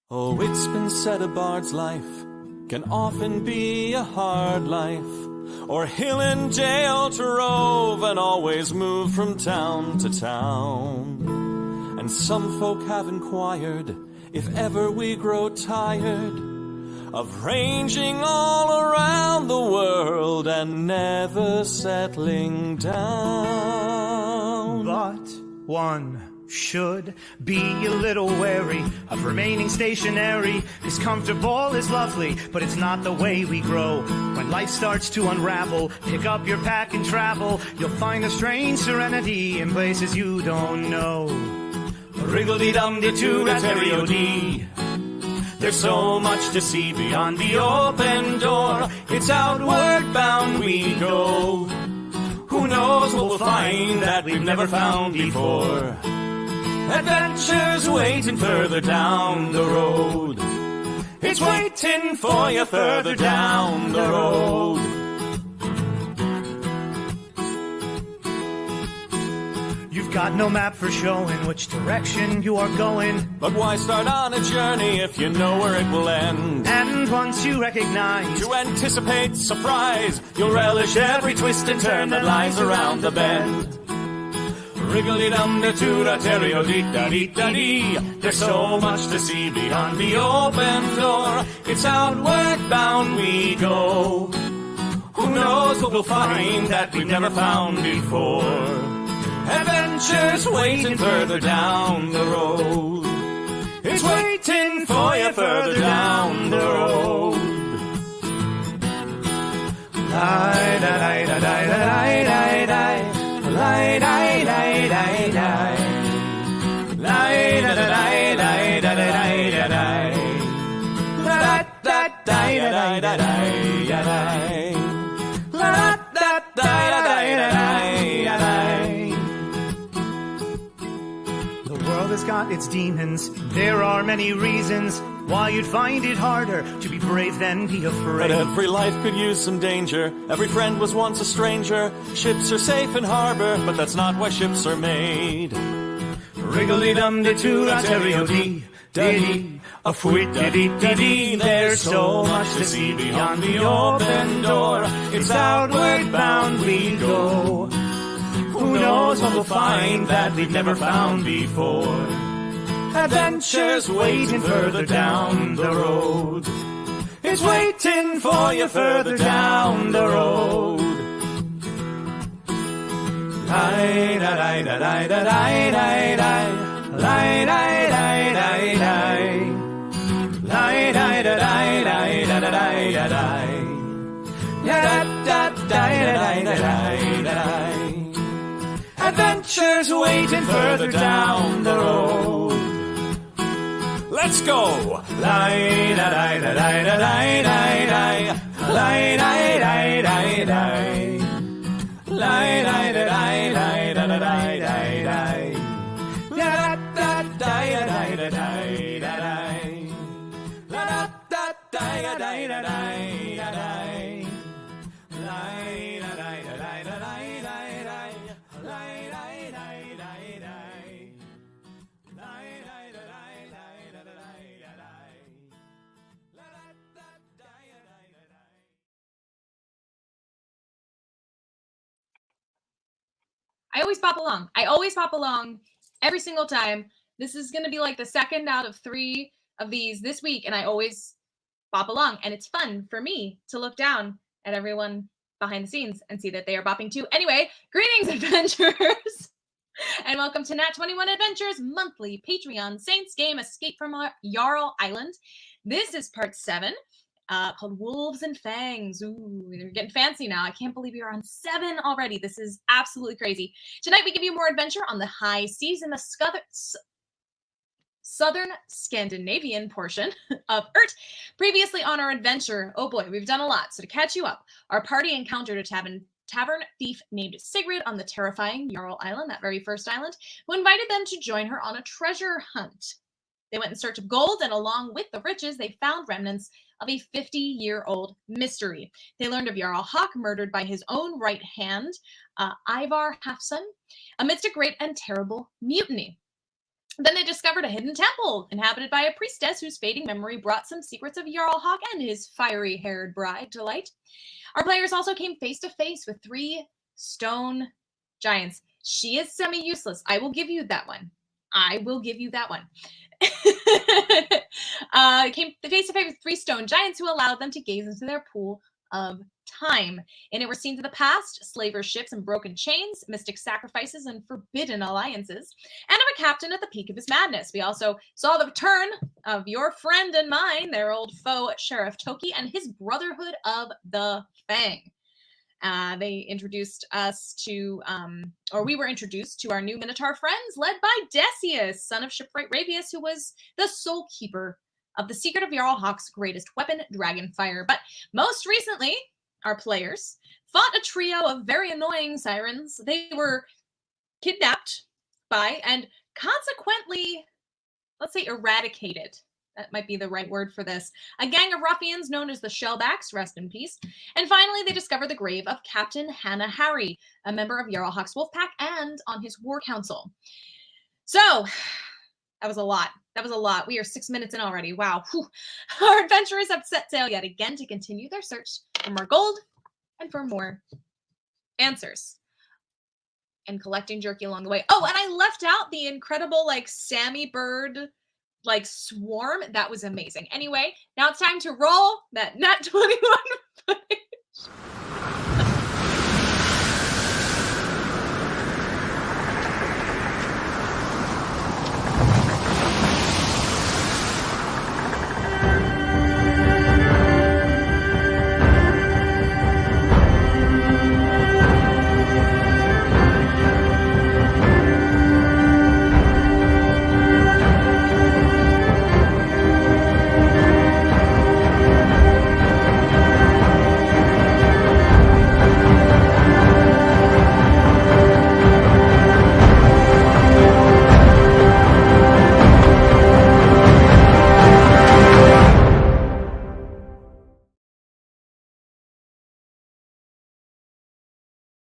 Oh, it's been said a bard's life can often be a hard life, or hill and dale to rove and always move from town to town. And some folk have inquired if ever we grow tired of ranging all around the world and never settling down. But one should be a little wary of remaining stationary, 'cause comfortable is lovely, but it's not the way we grow. When life starts to unravel, pick up your pack and travel. You'll find a strange serenity in places you don't know. Wriggle-dee-dum-dee-doo-da-terry-o-dee. There's so much to see beyond the open door. It's outward bound we go. Who knows what we'll find that we've never found before. Adventures waiting further down the road. It's waiting for you further down the road. You've got no map for showing which direction you are going. But why start on a journey if you know where it will end? And once you recognize, To anticipate surprise, you'll relish every twist and turn that lies around the bend. Wriggle-dee-dum-dee-doo-da-terry-o-dee-da-dee-da-dee. There's so much to see beyond the open door. It's outward bound we go. Who knows what we'll find that we've never found before. Adventures waiting further down the road. It's waiting for you further down the road. Lie-da-lie-da-lie-da-lie-da-lie. Lie-da-lie-da-lie-da-lie. Lie-da-da-lie-da-lie-da-lie-da-lie. La-da-da-lie-da-lie-da-lie. La-da-da-lie-da-lie-da-lie. The world has got its demons. There are many reasons why you'd find it harder to be brave than be afraid. But every life could use some danger. Every friend was once a stranger. Ships are safe in harbor, but that's not why ships are made. Wriggle-dee-dum-dee-doo-da-terry-o-dee. Dee-dee, a fwit-dee-dee-dee-dee. There's so much to see beyond the open door. It's outward bound we go. Who knows what we'll find that we've never found before. Adventures waiting further down the road. It's waiting for you further down the road. Lie-da-lie-da-lie-da-lie-da-lie. Lie-da-lie-da-lie-da-lie. Lie-da-da-lie-da-lie-da-lie. Da-da-da-da-da-lie-da-lie. Adventures waiting further down the road. Let's go! Lie-da-lie-da-lie-da-lie-da-lie. Lie-da-lie-da-lie-da-lie. Lie-da-lie-da-lie-da-lie-da-lie. Da-da-da-da-da-da-da-lie. La-da-da-da-da-da-da-lie. I always pop along. I always pop along every single time. This is going to be like the second out of 3 of these this week, and I always bop along. And it's fun for me to look down at everyone behind the scenes and see that they are bopping too. Anyway, greetings, adventurers, and welcome to Nat 21 Adventures monthly Patreon Saints game Escape from Jarl Island. This is part 7. Called Wolves and Fangs. Ooh, they're getting fancy now. I can't believe we are on 7 already. This is absolutely crazy. Tonight we give you more adventure on the high seas in the southern Scandinavian portion of Urt. Previously on our adventure, oh boy, we've done a lot. So to catch you up, our party encountered a tavern thief named Sigrid on the terrifying Jarl Island, that very first island, who invited them to join her on a treasure hunt. They went in search of gold, and along with the riches, they found remnants of a 50-year-old mystery. They learned of Jarl Hawk, murdered by his own right hand, Ivar Hafson, amidst a great and terrible mutiny. Then they discovered a hidden temple inhabited by a priestess whose fading memory brought some secrets of Jarl and his fiery-haired bride to light. Our players also came face to face with 3 stone giants. She is semi-useless. I will give you that one. Came face to face with 3 stone giants who allowed them to gaze into their pool of time. In it were scenes of the past, slaver ships and broken chains, mystic sacrifices and forbidden alliances, and of a captain at the peak of his madness. We also saw the return of your friend and mine, their old foe, Sheriff Toki, and his Brotherhood of the Fang. They introduced us to, or we were introduced to our new Minotaur friends, led by Decius, son of Shipwright Ravius, who was the sole keeper of the secret of Jarl Hawk's greatest weapon, Dragonfire. But most recently, our players fought a trio of very annoying sirens. They were kidnapped by and consequently, let's say, eradicated. That might be the right word for this. A gang of ruffians known as the Shellbacks, rest in peace. And finally, they discovered the grave of Captain Hannah Harry, a member of Jarl Hawk's Wolfpack and on his war council. So, that was a lot. We are 6 minutes in already. Wow. Whew. Our adventurers have set sail yet again to continue their search for more gold and for more answers. And collecting jerky along the way. Oh, and I left out the incredible, Sammy Bird, swarm. That was amazing. Anyway, now it's time to roll that nat 21 footage.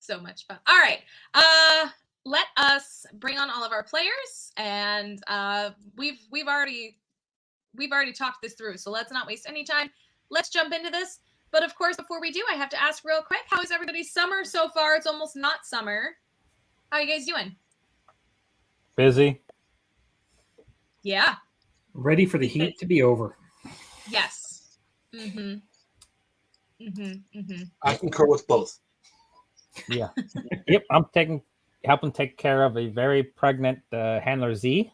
So much fun. All right. Let us bring on all of our players, and we've already talked this through, so let's not waste any time. Let's jump into this. But of course, before we do, I have to ask real quick, how is everybody's summer so far? It's almost not summer. How are you guys doing? Busy. Yeah. Ready for the heat to be over. Yes. I concur with both. Yeah. Yep. I'm helping take care of a very pregnant handler Z.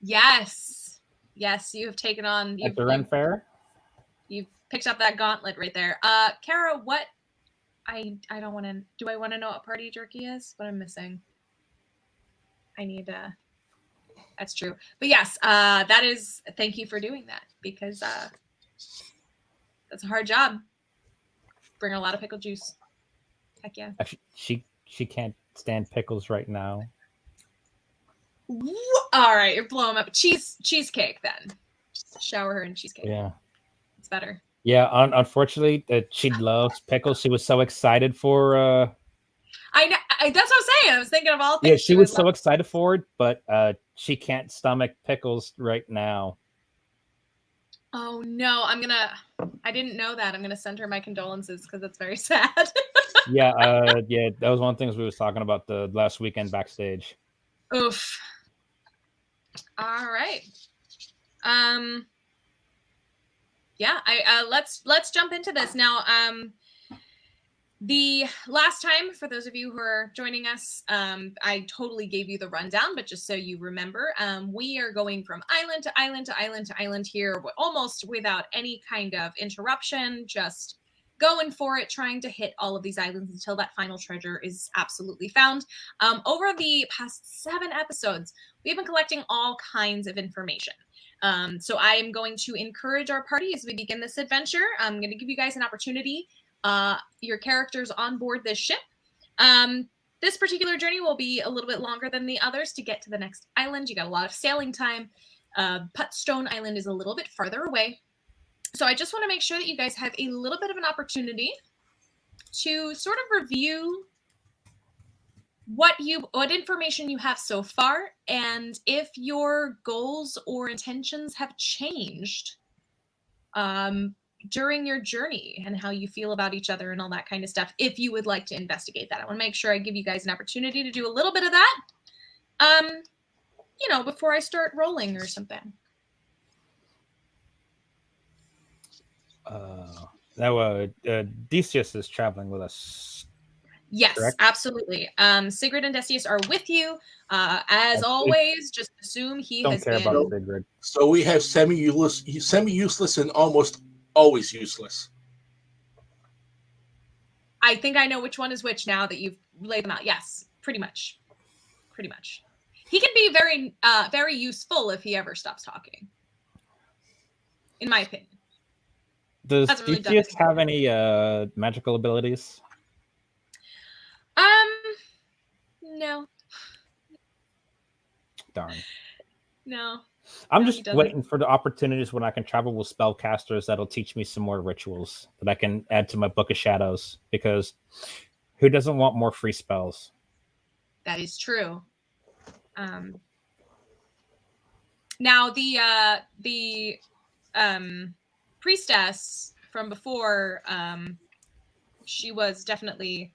Yes. You have taken on At the Ren Fair. You've picked up that gauntlet right there. Kara, what? I don't want to. Do I want to know what party jerky is? What I'm missing? I need. That's true. But yes, that is. Thank you for doing that, because that's a hard job. Bring a lot of pickle juice. Heck yeah. She can't stand pickles right now. All right, you're blowing up. Cheesecake then. Just shower her in cheesecake. Yeah. It's better. Yeah, unfortunately, she loves pickles. She was so excited for. I know. That's what I'm saying. I was thinking of all things. Yeah, she was so excited for it, but she can't stomach pickles right now. Oh no! I didn't know that. I'm gonna send her my condolences, because that's very sad. Yeah, that was one of the things we was talking about the last weekend backstage. Oof. All right. Yeah, let's jump into this now. The last time, for those of you who are joining us, I totally gave you the rundown, but just so you remember, we are going from island to island to island to island here, almost without any kind of interruption, just going for it, trying to hit all of these islands until that final treasure is absolutely found. Over the past 7 episodes, we've been collecting all kinds of information. So I am going to encourage our party as we begin this adventure. I'm going to give you guys an opportunity, your characters on board this ship. This particular journey will be a little bit longer than the others to get to the next island. You got a lot of sailing time. Putstone Island is a little bit farther away. So I just want to make sure that you guys have a little bit of an opportunity to sort of review what information you have so far, and if your goals or intentions have changed during your journey, and how you feel about each other and all that kind of stuff. If you would like to investigate that, I want to make sure I give you guys an opportunity to do a little bit of that. Before I start rolling or something. Decius is traveling with us. Yes, correct? Absolutely. Sigrid and Decius are with you. As always, just assume he Don't has care been... about Sigrid. So we have semi-useless and almost always useless. I think I know which one is which now that you've laid them out. Yes, pretty much. Pretty much. He can be very, very useful if he ever stops talking. In my opinion. Does Hasn't really done Decius anything. have any magical abilities? No. Darn. No. I'm No, he just doesn't. waiting for the opportunities when I can travel with spellcasters that'll teach me some more rituals that I can add to my Book of Shadows, because who doesn't want more free spells? That is true. Now the priestess from before, she was definitely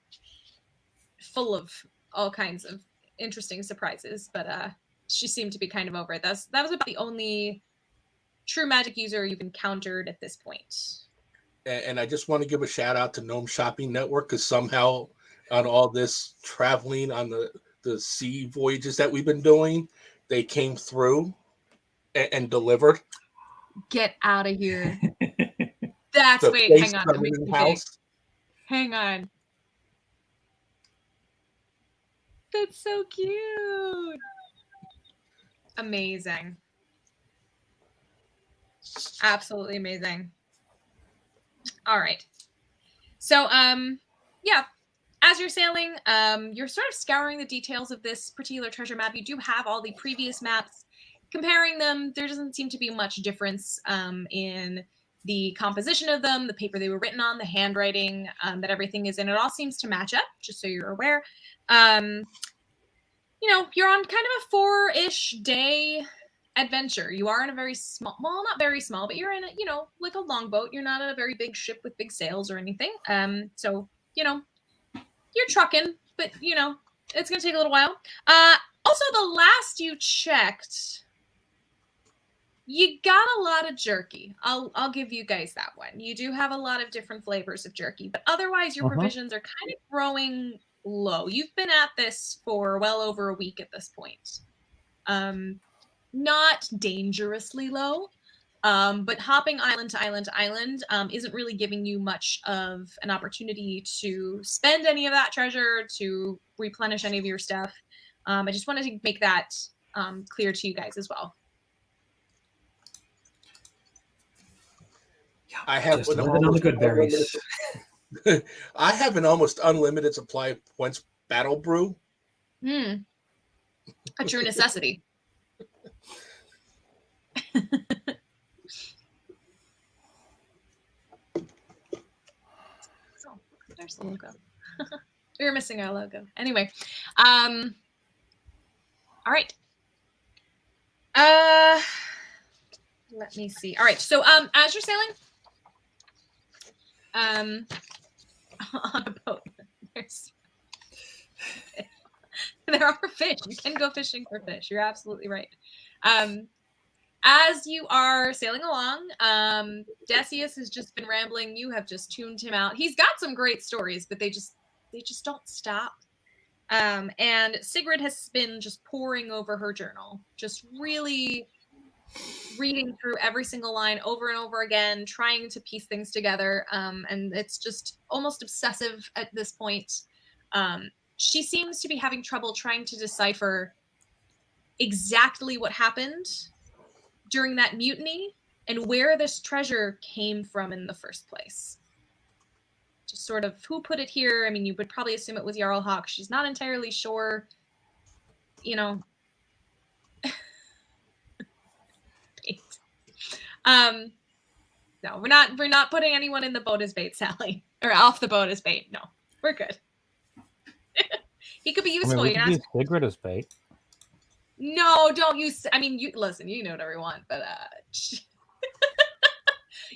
full of all kinds of interesting surprises, but she seemed to be kind of over it. That was about the only true magic user you've encountered at this point. And I just want to give a shout out to Gnome Shopping Network, because somehow on all this traveling on the sea voyages that we've been doing, they came through and delivered. Get out of here. That's The wait, place hang on. coming in the house. Hang on. That's so cute. Amazing. Absolutely amazing. All right. So, yeah, as you're sailing, you're sort of scouring the details of this particular treasure map. You do have all the previous maps. Comparing them, there doesn't seem to be much difference in the composition of them, the paper they were written on, the handwriting that everything is in. It all seems to match up, just so you're aware. You're on kind of a 4-ish day adventure. You are in a very small, well, not very small, but you're in a, like a longboat. You're not in a very big ship with big sails or anything. So, you're trucking, but, it's going to take a little while. Also, the last you checked, you got a lot of jerky. I'll give you guys that one. You do have a lot of different flavors of jerky, but otherwise your provisions are kind of growing low. You've been at this for well over a week at this point. Not dangerously low, but hopping island to island to island isn't really giving you much of an opportunity to spend any of that treasure, to replenish any of your stuff. I just wanted to make that clear to you guys as well. I have just living on the good berries. I have an almost unlimited supply of points battle brew. A true necessity. So there's the logo. We were missing our logo. Anyway, all right. Let me see. All right. So as you're sailing, on a boat, there are fish. You can go fishing for fish. You're absolutely right. As you are sailing along, Decius has just been rambling. You have just tuned him out. He's got some great stories, but they just don't stop. And Sigrid has been just poring over her journal, just really reading through every single line over and over again, trying to piece things together. And it's just almost obsessive at this point. She seems to be having trouble trying to decipher exactly what happened during that mutiny and where this treasure came from in the first place. Just sort of who put it here. I mean, you would probably assume it was Jarl Hawk. She's not entirely sure, No, we're not putting anyone in the boat as bait, Sally. Or off the boat as bait. No, we're good. He could be I useful. mean, we You can can ask. use Sigrid as bait. No, don't use. I mean, you listen. You can do whatever you want, but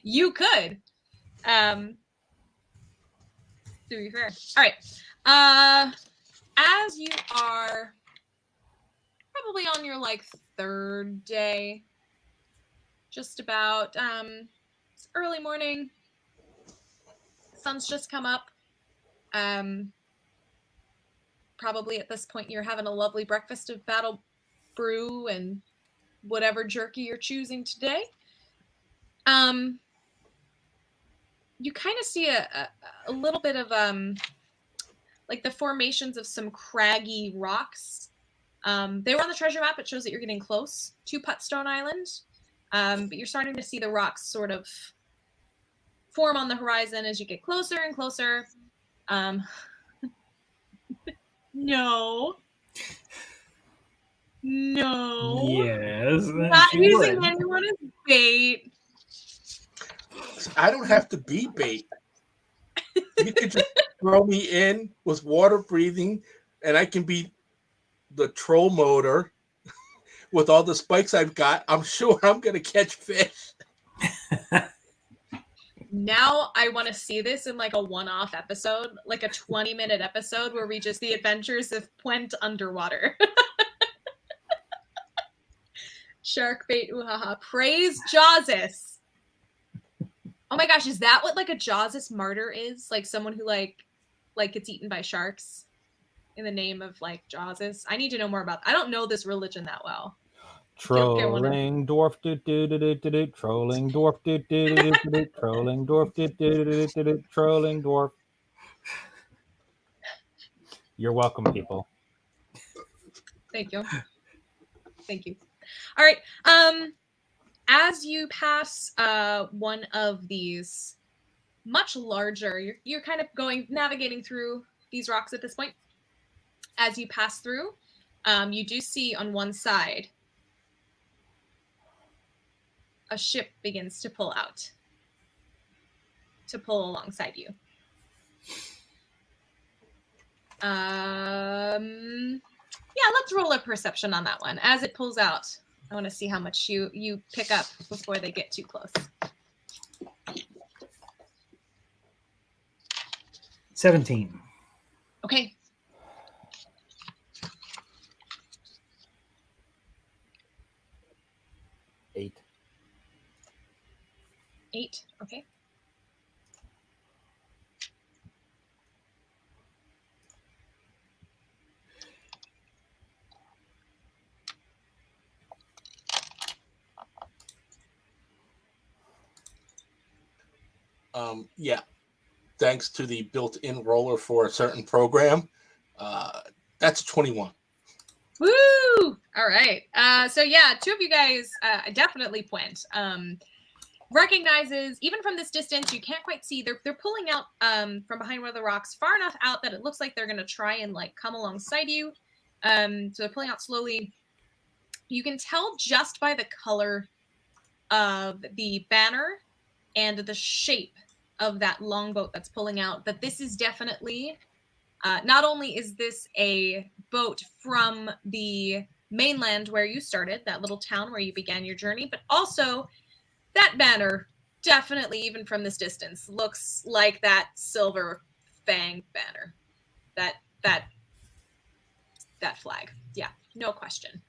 you could. To be fair. All right. As you are probably on your like third day, just about it's early morning. Sun's just come up. Probably at this point you're having a lovely breakfast of battle brew and whatever jerky you're choosing today. You kind of see a little bit of like the formations of some craggy rocks. They were on the treasure map. It shows that you're getting close to Putstone Island, but you're starting to see the rocks sort of form on the horizon as you get closer and closer. No. Yes. Not she using would. anyone as bait. I don't have to be bait. You could just throw me in with water breathing, and I can be the troll motor with all the spikes I've got. I'm sure I'm going to catch fish. Now I want to see this in like a one-off episode, like a 20-minute episode where we just the adventures of Puent underwater. Shark bait, ooh-ha-ha. Praise Jawsis. Oh my gosh, is that what like a Jawsis martyr is? Like someone who like gets eaten by sharks in the name of like Jawsis? I need to know more about that. I don't know this religion that well. Trolling dwarf do do do do do do. Trolling dwarf do do do do do. Trolling dwarf do do do do do. Trolling dwarf. You're welcome, people. Thank you. Thank you. All right. As you pass one of these much larger, you're kind of navigating through these rocks at this point. As you pass through, you do see on one side a ship begins to pull out, to pull alongside you. Yeah, let's roll a perception on that one. As it pulls out, I want to see how much you pick up before they get too close. 17. Okay. Eight. 8. Okay. Yeah. Thanks to the built-in roller for a certain program. That's 21. Woo! All right. So yeah, two of you guys definitely Puent. Recognizes, even from this distance, you can't quite see. They're pulling out from behind one of the rocks far enough out that it looks like they're going to try and like come alongside you. So they're pulling out slowly. You can tell just by the color of the banner and the shape of that longboat that's pulling out that this is definitely, not only is this a boat from the mainland where you started, that little town where you began your journey, but also that banner, definitely, even from this distance, looks like that silver fang banner. That flag. Yeah, no question.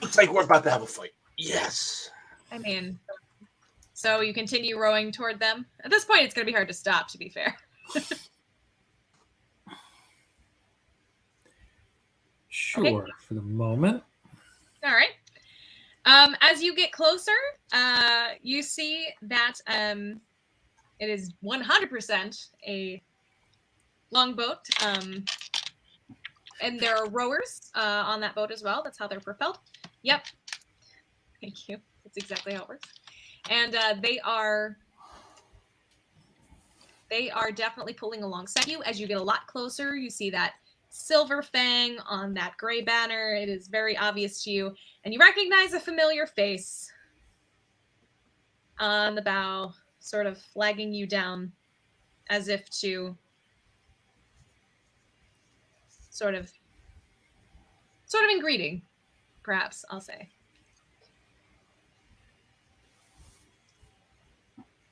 Looks like we're about to have a fight. Yes. I mean, so you continue rowing toward them. At this point, it's going to be hard to stop, to be fair. Sure, Okay. for the moment. All right. As you get closer, you see that it is 100% a longboat. And there are rowers on that boat as well. That's how they're propelled. Yep. Thank you. That's exactly how it works. And they are definitely pulling alongside you. As you get a lot closer, you see that silver fang on that gray banner. It is very obvious to you, and you recognize a familiar face on the bow, sort of flagging you down as if to sort of in greeting, perhaps I'll say.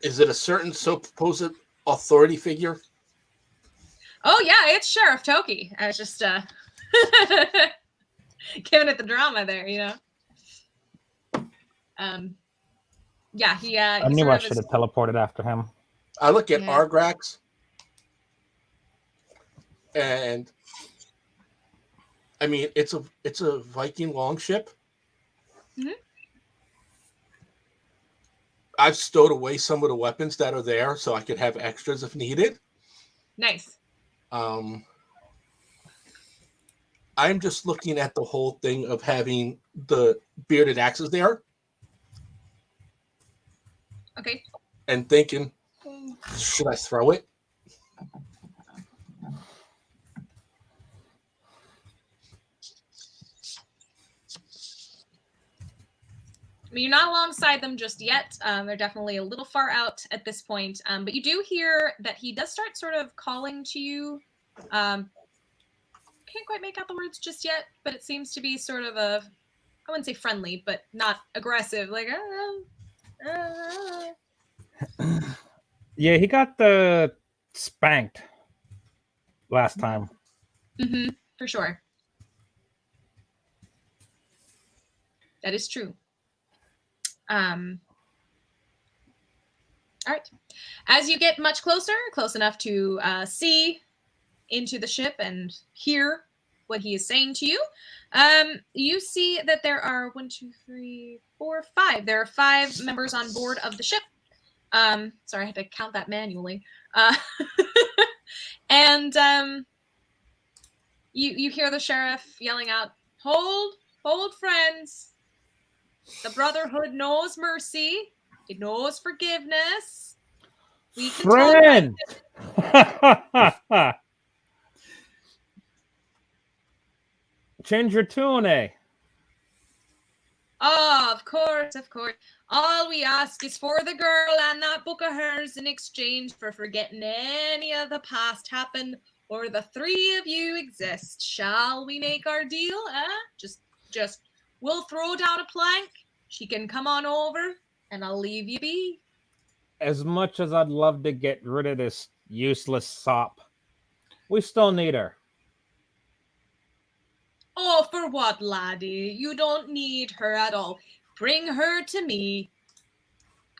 Is it a certain supposed authority figure? Oh yeah, it's Sheriff Toki. I was just giving it the drama there, you know. Yeah, he. I knew I should have teleported after him. I look at Yeah. Argrax, and I mean it's a Viking longship. Mhm. I've stowed away some of the weapons that are there so I could have extras if needed. Nice. I'm just looking at the whole thing of having the bearded axes there Okay. and thinking, should I throw it? I mean, you're not alongside them just yet. They're definitely a little far out at this point. But you do hear that he does start sort of calling to you. Can't quite make out the words just yet, but it seems to be sort of I wouldn't say friendly, but not aggressive. Like, Yeah, he got the spanked last time. Mm-hmm, for sure. That is true. All right. As you get much closer, close enough to see into the ship and hear what he is saying to you, you see that there are 1, 2, 3, 4, 5. There are 5 members on board of the ship. Sorry, I had to count that manually. And you hear the sheriff yelling out, "Hold, friends. The Brotherhood knows mercy. It knows forgiveness. We can Friend! Change your tune, eh? Oh, of course. All we ask is for the girl and that book of hers in exchange for forgetting any of the past happened, or the 3 of you exist. Shall we make our deal? Just we'll throw down a plank. She can come on over, and I'll leave you be. As much as I'd love to get rid of this useless sop, we still need her. Oh, for what, laddie? You don't need her at all. Bring her to me,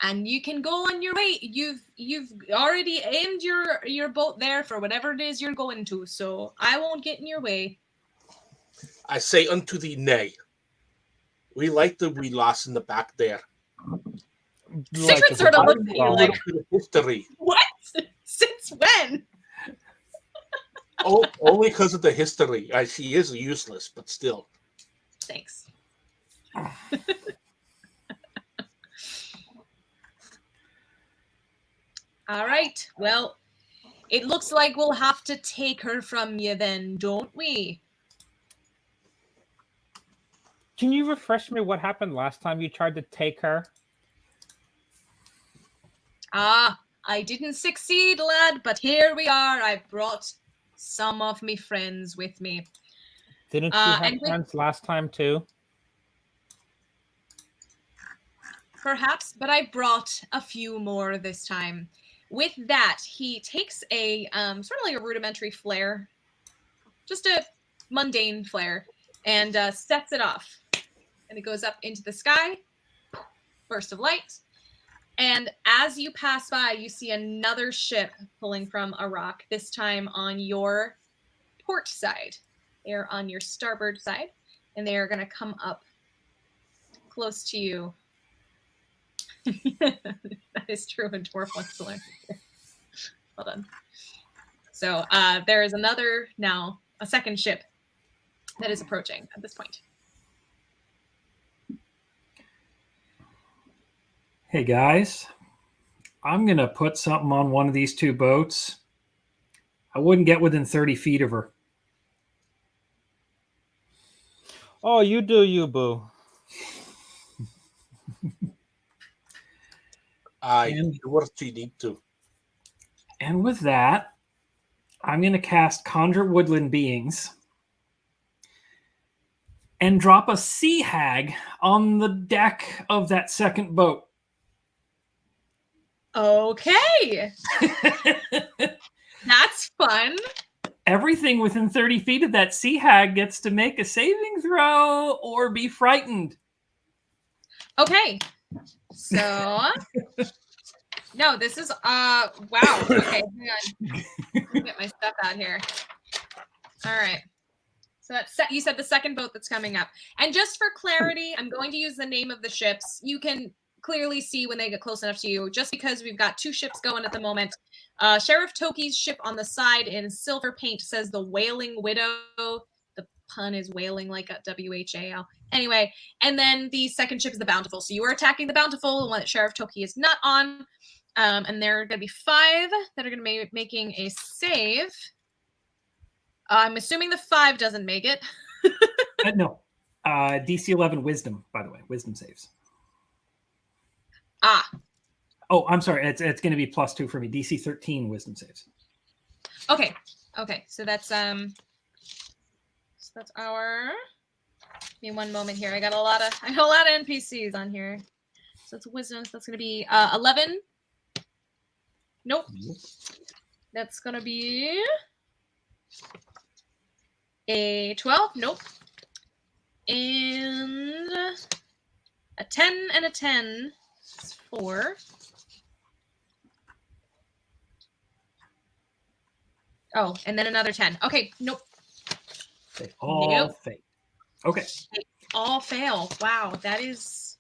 and you can go on your way. You've already aimed your boat there for whatever it is you're going to, so I won't get in your way. I say unto thee, nay. We like the wee loss in the back there. Sigrid sort of looks at you like, History. what? Since when? Oh, only because of the history. She is useless, but still. Thanks. All right. Well, it looks like we'll have to take her from you then, don't we? Can you refresh me what happened last time you tried to take her? I didn't succeed, lad, but here we are. I brought some of me friends with me. Didn't you have friends last time too? Perhaps, but I brought a few more this time. With that, he takes a sort of like a rudimentary flare, just a mundane flare, and sets it off. And it goes up into the sky, burst of light. And as you pass by, you see another ship pulling from a rock, this time on your port side. They're on your starboard side, and they are going to come up close to you. That is true in Dwarf wants to learn. Well done. So there is another now, a second ship that is approaching at this point. Hey guys, I'm going to put something on one of these 2 boats. I wouldn't get within 30 feet of her. Oh, you do you, boo. You do what you need to. And with that, I'm going to cast Conjure Woodland Beings and drop a sea hag on the deck of that second boat. Okay. That's fun. Everything within 30 feet of that sea hag gets to make a saving throw or be frightened. Okay. So no, this is wow. Okay, hang on. Let me get my stuff out here. All right. So that's you said the second boat that's coming up. And just for clarity, I'm going to use the name of the ships. You can clearly see when they get close enough to you, just because we've got two ships going at the moment. Sheriff Toki's ship on the side in silver paint says the Wailing Widow. The pun is wailing like a WHAL. Anyway, and then the second ship is the Bountiful. So you are attacking the Bountiful, the one that Sheriff Toki is not on. And there are going to be 5 that are going to be making a save. I'm assuming the 5 doesn't make it. No. DC 11 Wisdom, by the way. Wisdom saves. Ah. Oh, I'm sorry. It's going to be +2 for me. DC 13 Wisdom saves. Okay. Okay. So that's our. Give me one moment here. I got a lot of NPCs on here. So it's wisdom. So that's going to be 11. Nope. That's going to be a 12. Nope. And a 10 and a 10. It's 4. Oh, and then another 10. Okay. Nope. They all fail. Okay. They all fail. Wow. That is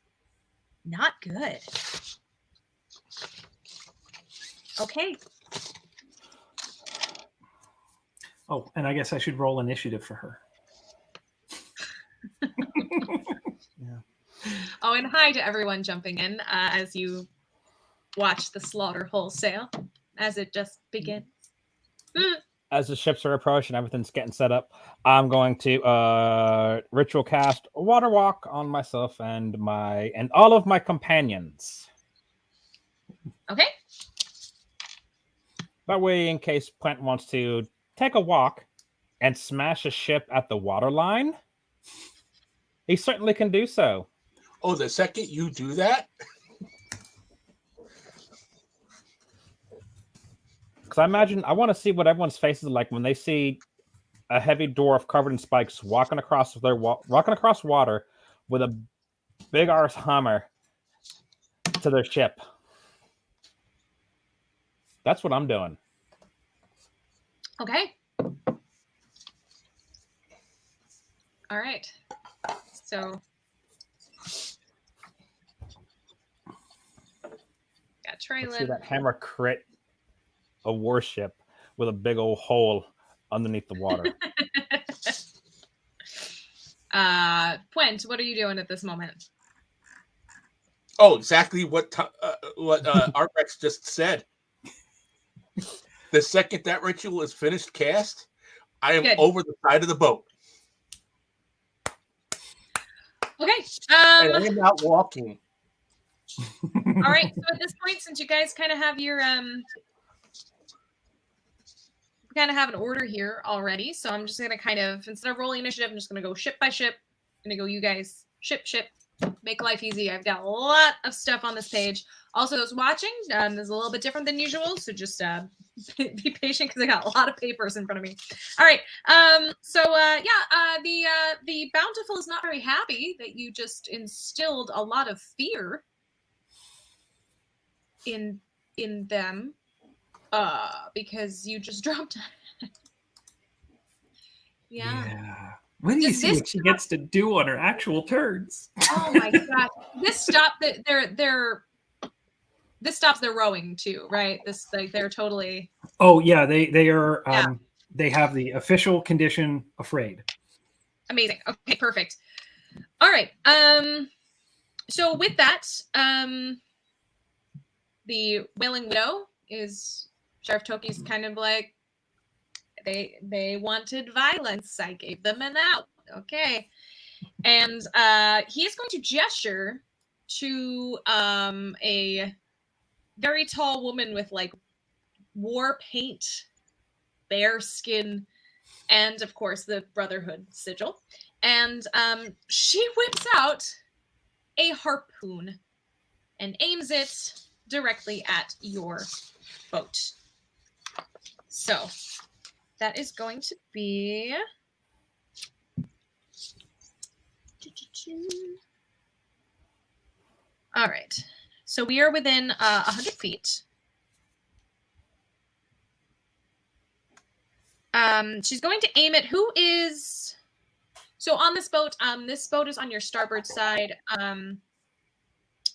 not good. Okay. Oh, and I guess I should roll initiative for her. Oh, and hi to everyone jumping in as you watch the slaughter wholesale as it just begins. As the ships are approaching, everything's getting set up. I'm going to ritual cast Water Walk on myself and all of my companions. Okay. That way, in case Plant wants to take a walk and smash a ship at the waterline, he certainly can do so. Oh, the second you do that? Because I want to see what everyone's faces are like when they see a heavy dwarf covered in spikes walking across water with a big arse hammer to their ship. That's what I'm doing. Okay. All right. So got Let's see Traylon. that hammer crit a warship with a big old hole underneath the water. Puent, what are you doing at this moment? Oh, exactly what Artrex just said. The second that ritual is finished cast, I am over the side of the boat. Okay. And I am not walking. All right. So at this point, since you guys kind of have your an order here already, so I'm just gonna kind of, instead of rolling initiative, I'm just gonna go ship by ship. I'm gonna go, you guys ship, make life easy. I've got a lot of stuff on this page. Also, those watching, this is a little bit different than usual, so just be patient because I got a lot of papers in front of me. All right. The Bountiful is not very happy that you just instilled a lot of fear in them, because you just dropped. Yeah. What do you see what she gets to do on her actual turns? Oh my god! This stopped this stops their rowing too, right? They're totally. Oh yeah, they are. They have the official condition afraid. Amazing. Okay, perfect. All right. So with that, the Wailing Widow is Sheriff Toki's kind of like, they wanted violence. I gave them an out. Okay. And he is going to gesture to a very tall woman with like war paint, bear skin, and of course the Brotherhood sigil. And she whips out a harpoon and aims it directly at your boat. So that is going to be all right. So we are within 100 feet. She's going to aim at who is. So on this boat is on your starboard side.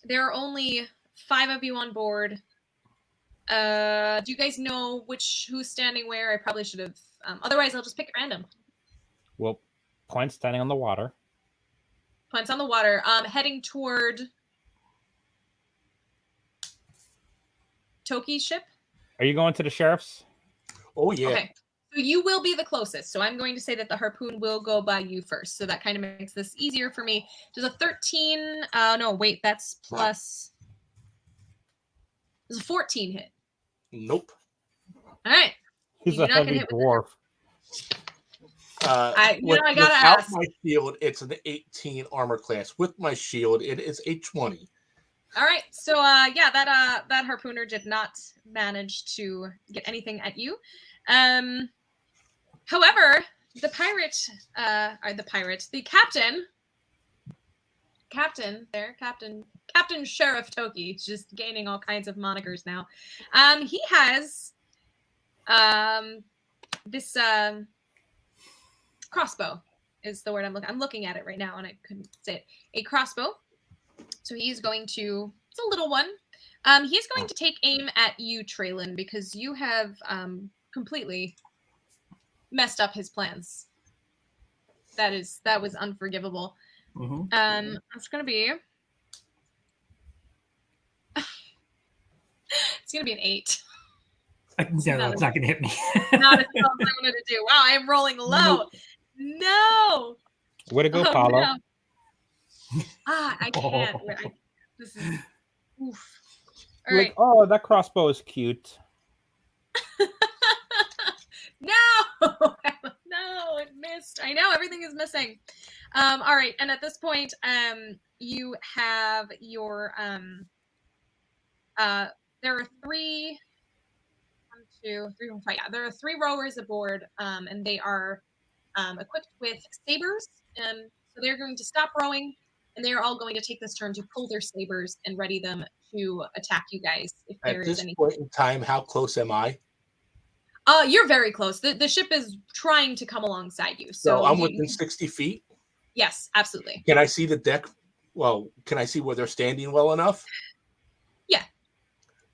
There are only 5 of you on board. Do you guys know who's standing where? I probably should have. Otherwise, I'll just pick at random. Well, Point's standing on the water. Point's on the water. Heading toward Toki's ship. Are you going to the sheriff's? Oh yeah. Okay. So you will be the closest. So I'm going to say that the harpoon will go by you first. So that kind of makes this easier for me. Does a 13? No, wait, that's plus. Does a 14 hit? Nope. All right. He's You're a not gonna heavy hit with dwarf. I gotta without ask. my shield, it's an 18 armor class. With my shield, it is a 20. All right. So that harpooner did not manage to get anything at you. However, the Captain Sheriff Toki, he's just gaining all kinds of monikers now. He has this crossbow is the word I'm looking at it right now and I couldn't say it. A crossbow. So he's going to, it's a little one. He's going to take aim at you, Traylon, because you have completely messed up his plans. That was unforgivable. Mm-hmm. It's gonna be it's gonna be an 8. No, that's not gonna hit me. Not as well as I wanted to do. Wow, I'm rolling low. No. Way to go, Paulo. No. I can't. This is oof. All right. Oh, that crossbow is cute. No, no, it missed. I know everything is missing. All right, and at this point, you have your there are 3, 1, 2, 3, 4, 5. Yeah, there are 3 rowers aboard, and they are equipped with sabers. So they're going to stop rowing, and they are all going to take this turn to pull their sabers and ready them to attack you guys if there At is this any. point in time, how close am I? You're very close. The ship is trying to come alongside you. So I'm within 60 feet. Yes, absolutely. Can I see the deck? Well, can I see where they're standing well enough? Yeah.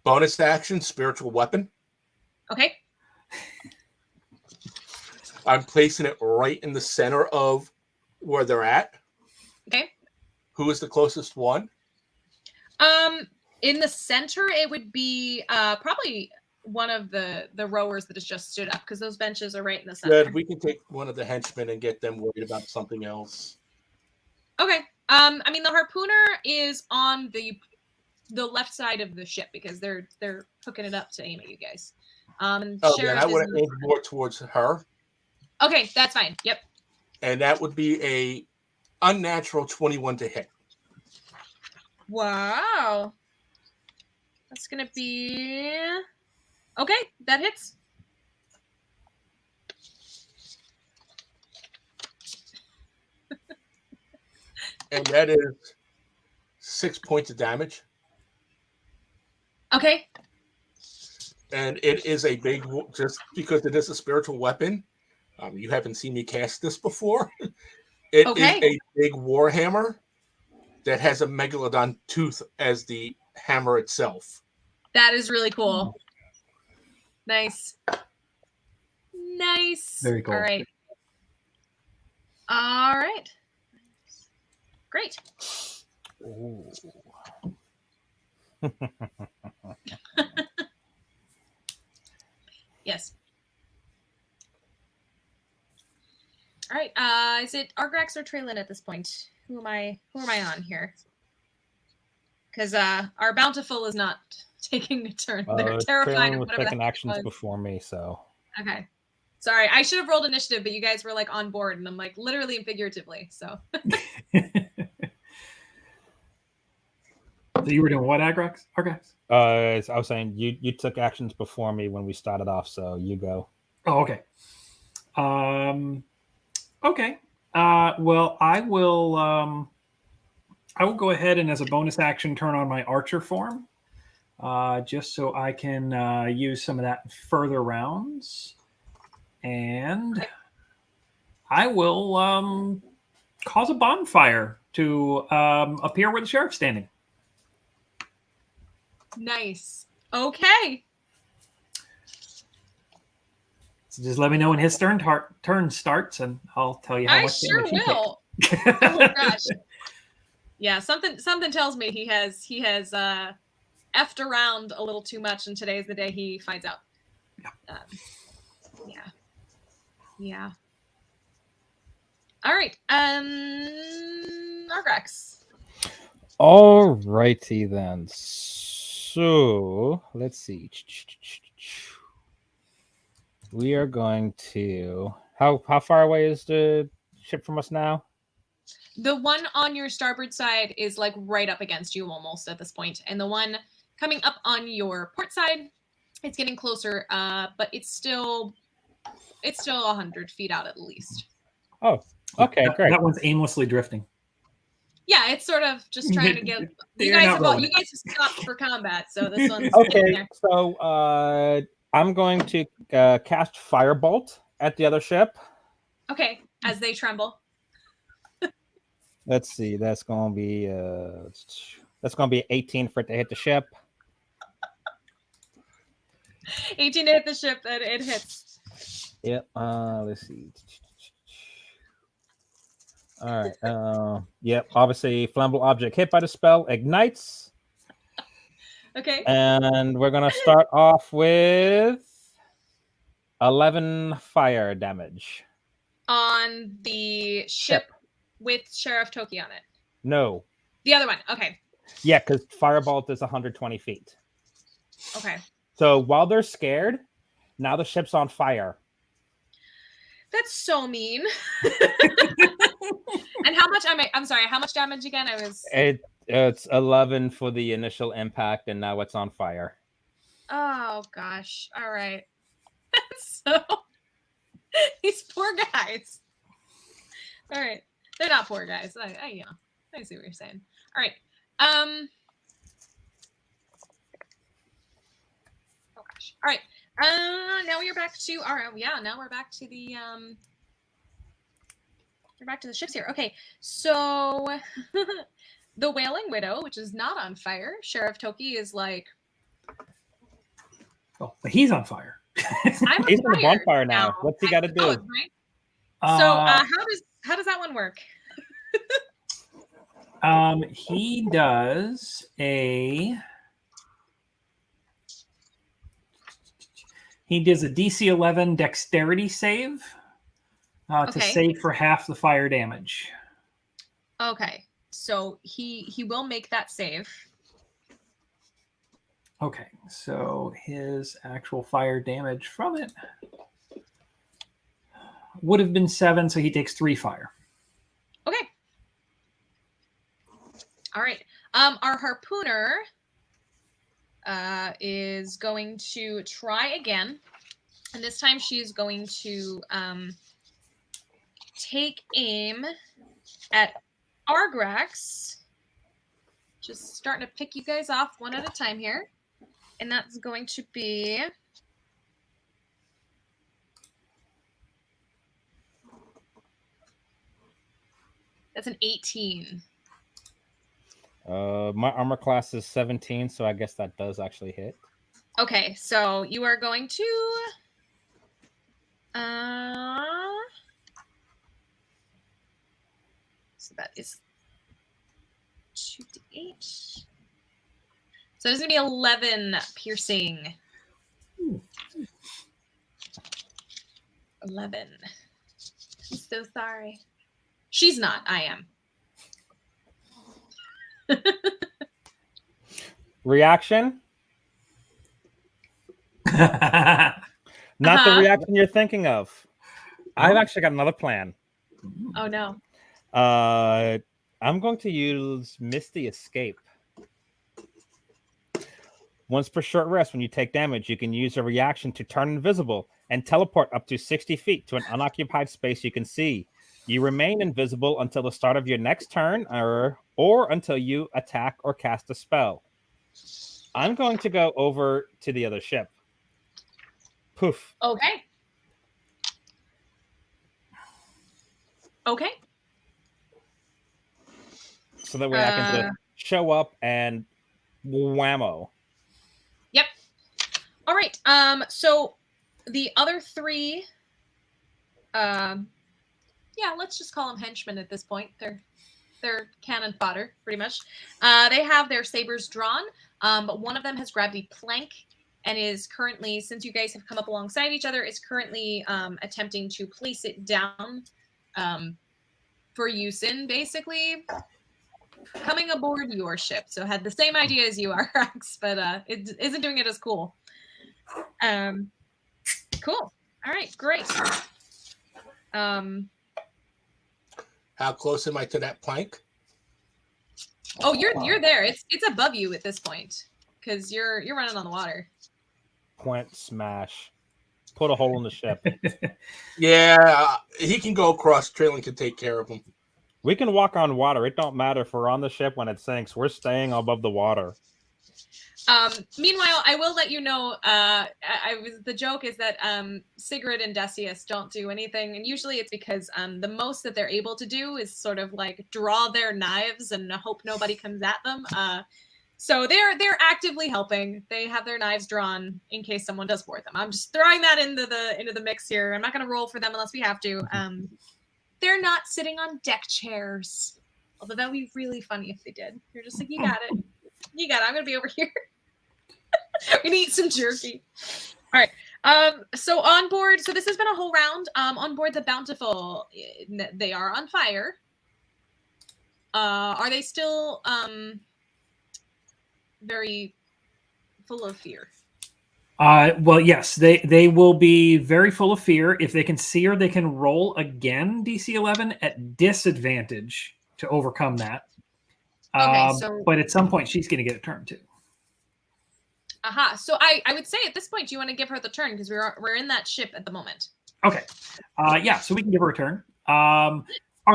Bonus action, spiritual weapon. Okay. I'm placing it right in the center of where they're at. Okay. Who is the closest one? In the center, it would be probably one of the rowers that has just stood up because those benches are right in the center. Good. We can take one of the henchmen and get them worried about something else. Okay. I mean, the harpooner is on the left side of the ship because they're hooking it up to aim at you guys. Then I would have aimed more towards her. Okay, that's fine. Yep. And that would be a unnatural 21 to hit. Wow. That's gonna be okay. That hits. And that is 6 points of damage. Okay. And it is a big, just because it is a spiritual weapon. You haven't seen me cast this before. It is a big war hammer that has a megalodon tooth as the hammer itself. That is really cool. Nice. Nice. Very cool. All right. All right. Great. Ooh. Yes. All right. is it Argrax or Traylon at this point? Who am I on here? Because our bountiful is not taking a turn. They're terrified Traylon of was whatever taking that actions was. before me, so. Okay. Sorry, I should have rolled initiative, but you guys were like on board, and I'm like literally and figuratively. So. So you were doing what, Argrax? I was saying you took actions before me when we started off, so you go. Oh, okay. Okay. Well, I will go ahead and as a bonus action turn on my archer form, just so I can use some of that in further rounds, and I will cause a bonfire to appear where the sheriff's standing. Nice. Okay. So just let me know when his turn starts, and I'll tell you how I much sure damage will. he takes. Oh gosh. Yeah, something tells me he has effed around a little too much, and today's the day he finds out. Yeah. Yeah. All right. Argrax. All righty then. So let's see. We are going to. How far away is the ship from us now? The one on your starboard side is like right up against you almost at this point, and the one coming up on your port side, it's getting closer, but it's still 100 feet out at least. Oh, okay, great. That one's aimlessly drifting. Yeah, it's sort of just trying to get. You They're guys not have rolling. stopped for combat, so this one's Okay, there. so I'm going to cast Firebolt at the other ship. Okay, as they tremble. Let's see. That's going to be 18 for it to hit the ship. 18 to hit the ship, and it hits. Yep. Let's see. All right. Yep. Obviously, flammable object hit by the spell ignites. Okay. And we're gonna start off with 11 fire damage On the ship with Sheriff Toki on it. No. The other one. Okay. Yeah, because Firebolt is 120 feet. Okay. So while they're scared, now the ship's on fire. That's so mean. And how much I'm sorry, how much damage again? It's 11 for the initial impact, and now it's on fire. Oh gosh. All right. So these poor guys. All right. They're not poor guys. I see what you're saying. All right. Oh gosh. All right. Now we're back to now we're back to the we're back to the ships here. Okay. So the Wailing Widow, which is not on fire, Sheriff Toki is like, Oh, but he's on fire. He's on the bonfire now. What's he got to do? Oh, right? So how does that one work? He does a DC 11 dexterity save to save for half the fire damage. Okay, so he will make that save. Okay, so his actual fire damage from it would have been 7, so he takes 3 fire. Okay. All right. Our harpooner is going to try again, and this time she's going to take aim at Argrax. Just starting to pick you guys off one at a time here. And that's going to be that's an 18. My armor class is 17, so I guess that does actually hit. Okay, so you are going to so that is 2d8. So there's going to be 11 piercing. 11. I'm so sorry. She's not. I am. Reaction? Not the reaction you're thinking of. I've actually got another plan. Oh no. I'm going to use Misty Escape. Once per short rest, when you take damage, you can use a reaction to turn invisible and teleport up to 60 feet to an unoccupied space you can see. You remain invisible until the start of your next turn or until you attack or cast a spell. I'm going to go over to the other ship. Poof. Okay. Okay. So that way I can just show up and whammo. Yep. All right. So the other three, yeah, let's just call them henchmen at this point. They're cannon fodder, pretty much. They have their sabers drawn, but one of them has grabbed a plank and is currently, since you guys have come up alongside each other, is currently attempting to place it down for use in, basically coming aboard your ship. So had the same idea as you are, Rex, but it isn't doing it as cool. Cool. All right, great. How close am I to that plank? Oh, you're there. It's above you at this point because you're running on the water. Point smash. Put a hole in the ship. Yeah, he can go across. Traylon can take care of him. We can walk on water. It don't matter if we're on the ship when it sinks. We're staying above the water. Meanwhile, I will let you know. The joke is that Sigrid and Decius don't do anything, and usually it's because the most that they're able to do is sort of like draw their knives and hope nobody comes at them. So they're actively helping. They have their knives drawn in case someone does board them. I'm just throwing that into the mix here. I'm not going to roll for them unless we have to. They're not sitting on deck chairs, although that would be really funny if they did. You're just like, you got it. You got it. I'm going to be over here. We're going to eat some jerky. All right. So on board, so this has been a whole round. On board the Bountiful, they are on fire. Are they still very full of fear? Well, yes, they will be very full of fear. If they can see her, they can roll again, DC 11, at disadvantage to overcome that. Okay, but at some point, she's going to get a turn too. Aha. So I would say at this point, do you want to give her the turn because we're in that ship at the moment? Okay. Yeah, so we can give her a turn. Are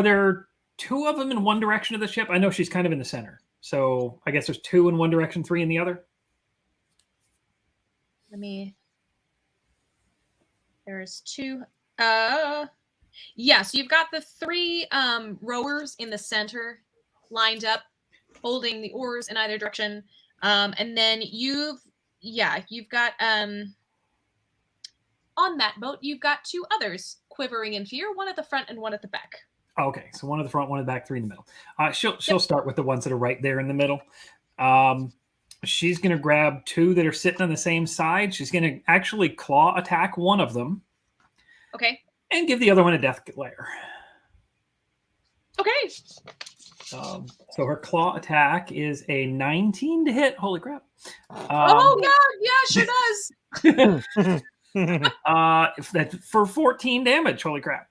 there two of them in one direction of the ship? I know she's kind of in the center. So I guess there's two in one direction, three in the other. There's two. Yeah, so you've got the three rowers in the center lined up, holding the oars in either direction. And then you've got on that boat, you've got two others quivering in fear, one at the front and one at the back. Okay, so one at the front, one at the back, three in the middle. She'll start with the ones that are right there in the middle. She's going to grab two that are sitting on the same side. She's going to actually claw attack one of them. Okay. And give the other one a death glare. Okay. So her claw attack is a 19 to hit. Holy crap. Oh, yeah, sure does. That's for 14 damage. Holy crap.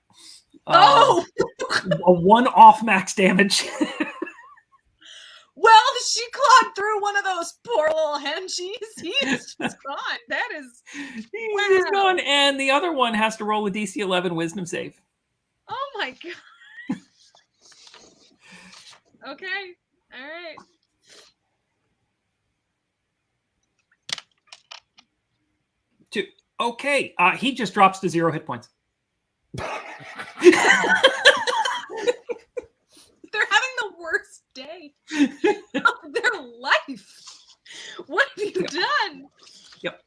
A one off max damage. Well, she clawed through one of those poor little henchies. He's just gone. That is... He's gone, and the other one has to roll a DC 11 wisdom save. Oh, my God. Okay. All right. Two. Okay. He just drops to 0 hit points. They're having the worst day of their life. What have you done? Yep.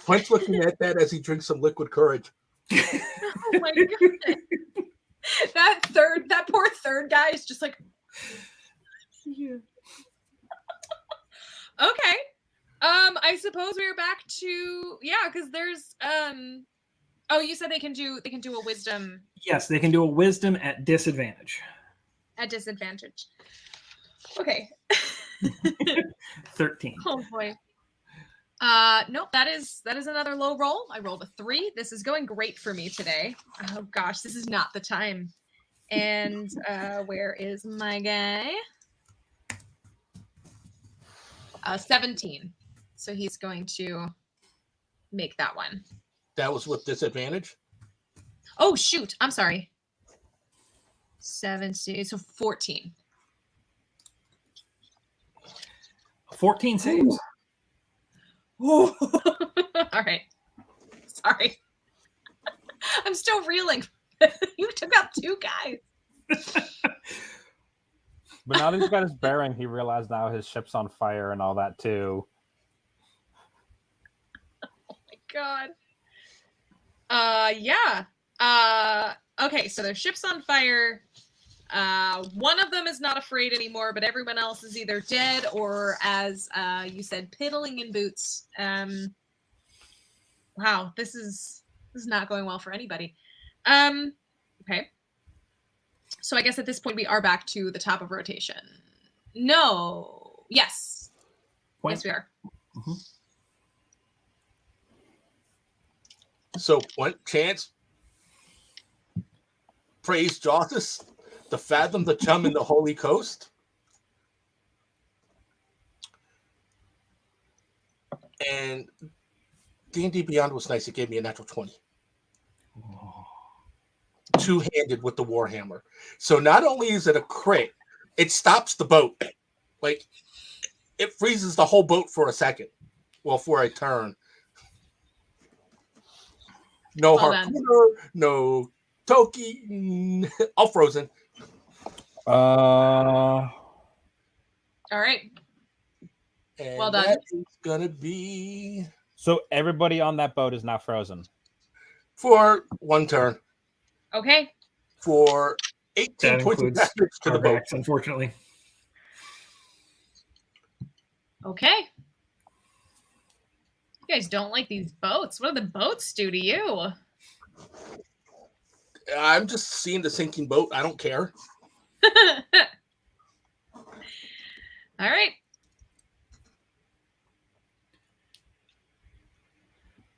Quint's looking at that as he drinks some liquid courage. Oh my God. That poor third guy is just like, yeah. Okay. I suppose we're back to because there's Oh, you said they can do a wisdom Yes, they can do a wisdom at disadvantage. at disadvantage. Okay. 13. Oh boy. Nope, that is another low roll. I rolled a 3. This is going great for me today. Oh gosh, this is not the time. And where is my guy? 17. So he's going to make that one. That was with disadvantage. Oh shoot, I'm sorry. 17, so 14. 14 saves. All right. Sorry. I'm still reeling. You took out 2 guys. But now that he's got his bearing, he realized now his ship's on fire and all that too. Oh my god. Yeah. Okay, so their ship's on fire. One of them is not afraid anymore, but everyone else is either dead or, as you said, piddling in boots. Wow, this is not going well for anybody. Okay. So I guess at this point we are back to the top of rotation. No. Yes. Point. Yes, we are. Mm-hmm. So one chance. Praise Jossus to fathom the chum in the Holy Coast. And D&D Beyond was nice. It gave me a natural 20. Oh. Two-handed with the Warhammer. So not only is it a crit, it stops the boat. Like, it freezes the whole boat for a second. Well, for a turn. No Well harpooner, no Toki, all frozen. All right. And Well done. that is gonna be So everybody on that boat is now frozen. for one turn. Okay. For 18 That points of includes damage to the boat. Carvax, unfortunately. Okay. You guys don't like these boats. What do the boats do to you? I'm just seeing the sinking boat. I don't care. All right.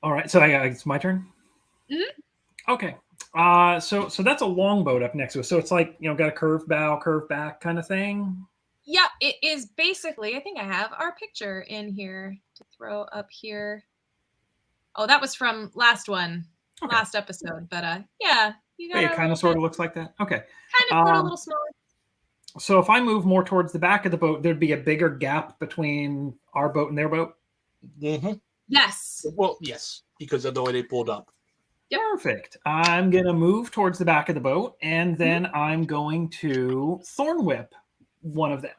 All right, so it's my turn. Mm-hmm. Okay. So that's a longboat up next to us. So it's like, got a curved bow, curved back kind of thing. Yeah, it is basically, I think I have our picture in here to throw up here. Oh, that was from last episode. But yeah, you got Hey, it kind of sort of looks like that. Okay. kind of a little smaller. So if I move more towards the back of the boat, there'd be a bigger gap between our boat and their boat. Mm-hmm. Yes. Well, yes, because of the way they pulled up. Yep. Perfect. I'm going to move towards the back of the boat, and then I'm going to Thorn Whip one of them.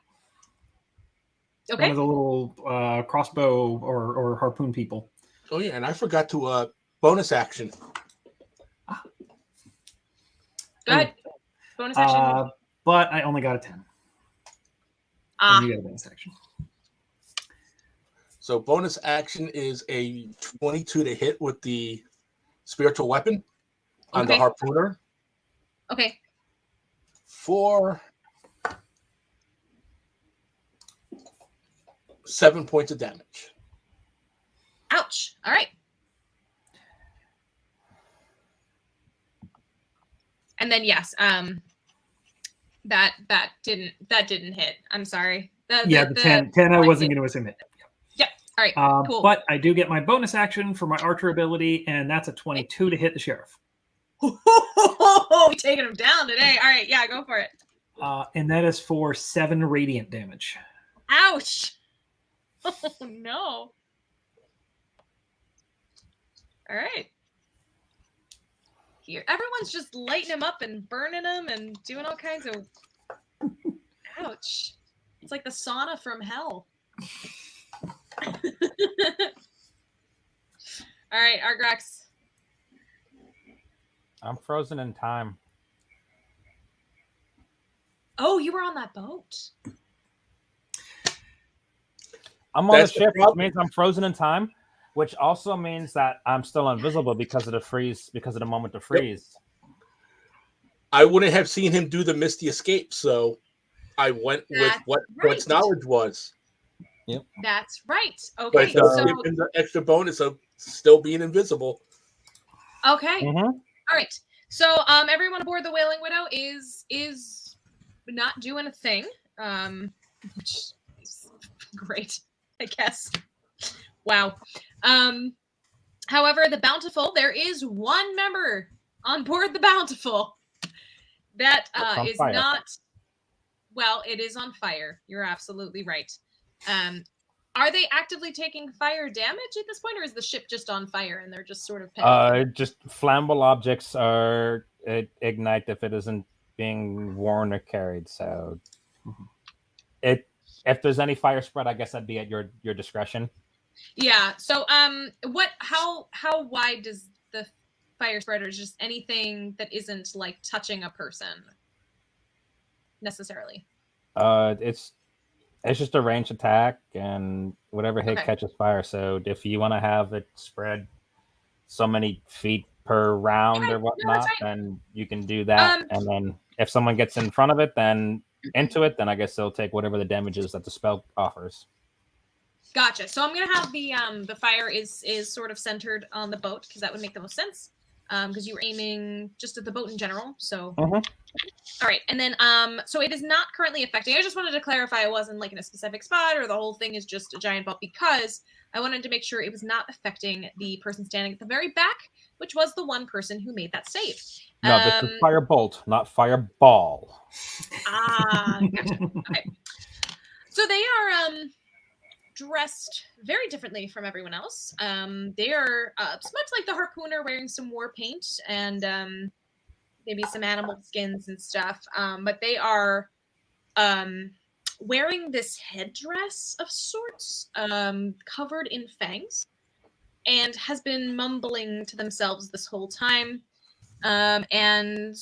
Okay. One of the little crossbow or harpoon people. Oh, yeah, and I forgot to bonus action. Go ahead. Bonus action. But I only got a 10. And you got a bonus action. So bonus action is a 22 to hit with the spiritual weapon on the harpooner. Okay. For 7 points of damage. Ouch. All right. And then yes, that didn't hit. I'm sorry. The 10 I wasn't going to assume it. Yep. All right. Cool. But I do get my bonus action for my archer ability, and that's a 22 to hit the sheriff. We taking him down today. All right. Yeah, go for it. And that is for 7 radiant damage. Ouch. Oh no. All right. Here, everyone's just lighting him up and burning him and doing all kinds of. Ouch! It's like the sauna from hell. All right, Argrax. I'm frozen in time. Oh, you were on that boat. I'm on the ship, which means I'm frozen in time. which also means that I'm still invisible because of the moment to freeze. I wouldn't have seen him do the Misty escape, so I went with That's what right. Brent's knowledge was. That's right. But Okay, it does so give him the extra bonus of still being invisible. okay, Mhm. all right. So everyone aboard the Wailing Widow is not doing a thing, which is great, I guess. Wow. However, the Bountiful, there is one member on board the Bountiful that on is fire. not. Well, it is on fire. You're absolutely right. Are they actively taking fire damage at this point, or is the ship just on fire and they're just sort of panicking? Just flammable objects are ignite if it isn't being worn or carried. So, if there's any fire spread, I guess that'd be at your discretion. Yeah. So, how wide does the fire spread, or just anything that isn't like touching a person necessarily? It's just a ranged attack, and whatever hit Okay. catches fire. So if you want to have it spread so many feet per round Okay, or no, that's whatnot, fine. then you can do that. And then if someone gets in front of it, then into it, then I guess they'll take whatever the damage is that the spell offers. Gotcha. So I'm gonna have the fire is sort of centered on the boat because that would make the most sense. Because you were aiming just at the boat in general. So Mhm. all right, and then so it is not currently affecting. I just wanted to clarify it wasn't like in a specific spot or the whole thing is just a giant ball, because I wanted to make sure it was not affecting the person standing at the very back, which was the one person who made that save. No, this is firebolt, not fireball. Gotcha. Okay. So they are dressed very differently from everyone else. They are much like the harpooner, wearing some war paint and maybe some animal skins and stuff. But they are wearing this headdress of sorts, covered in fangs, and has been mumbling to themselves this whole time. And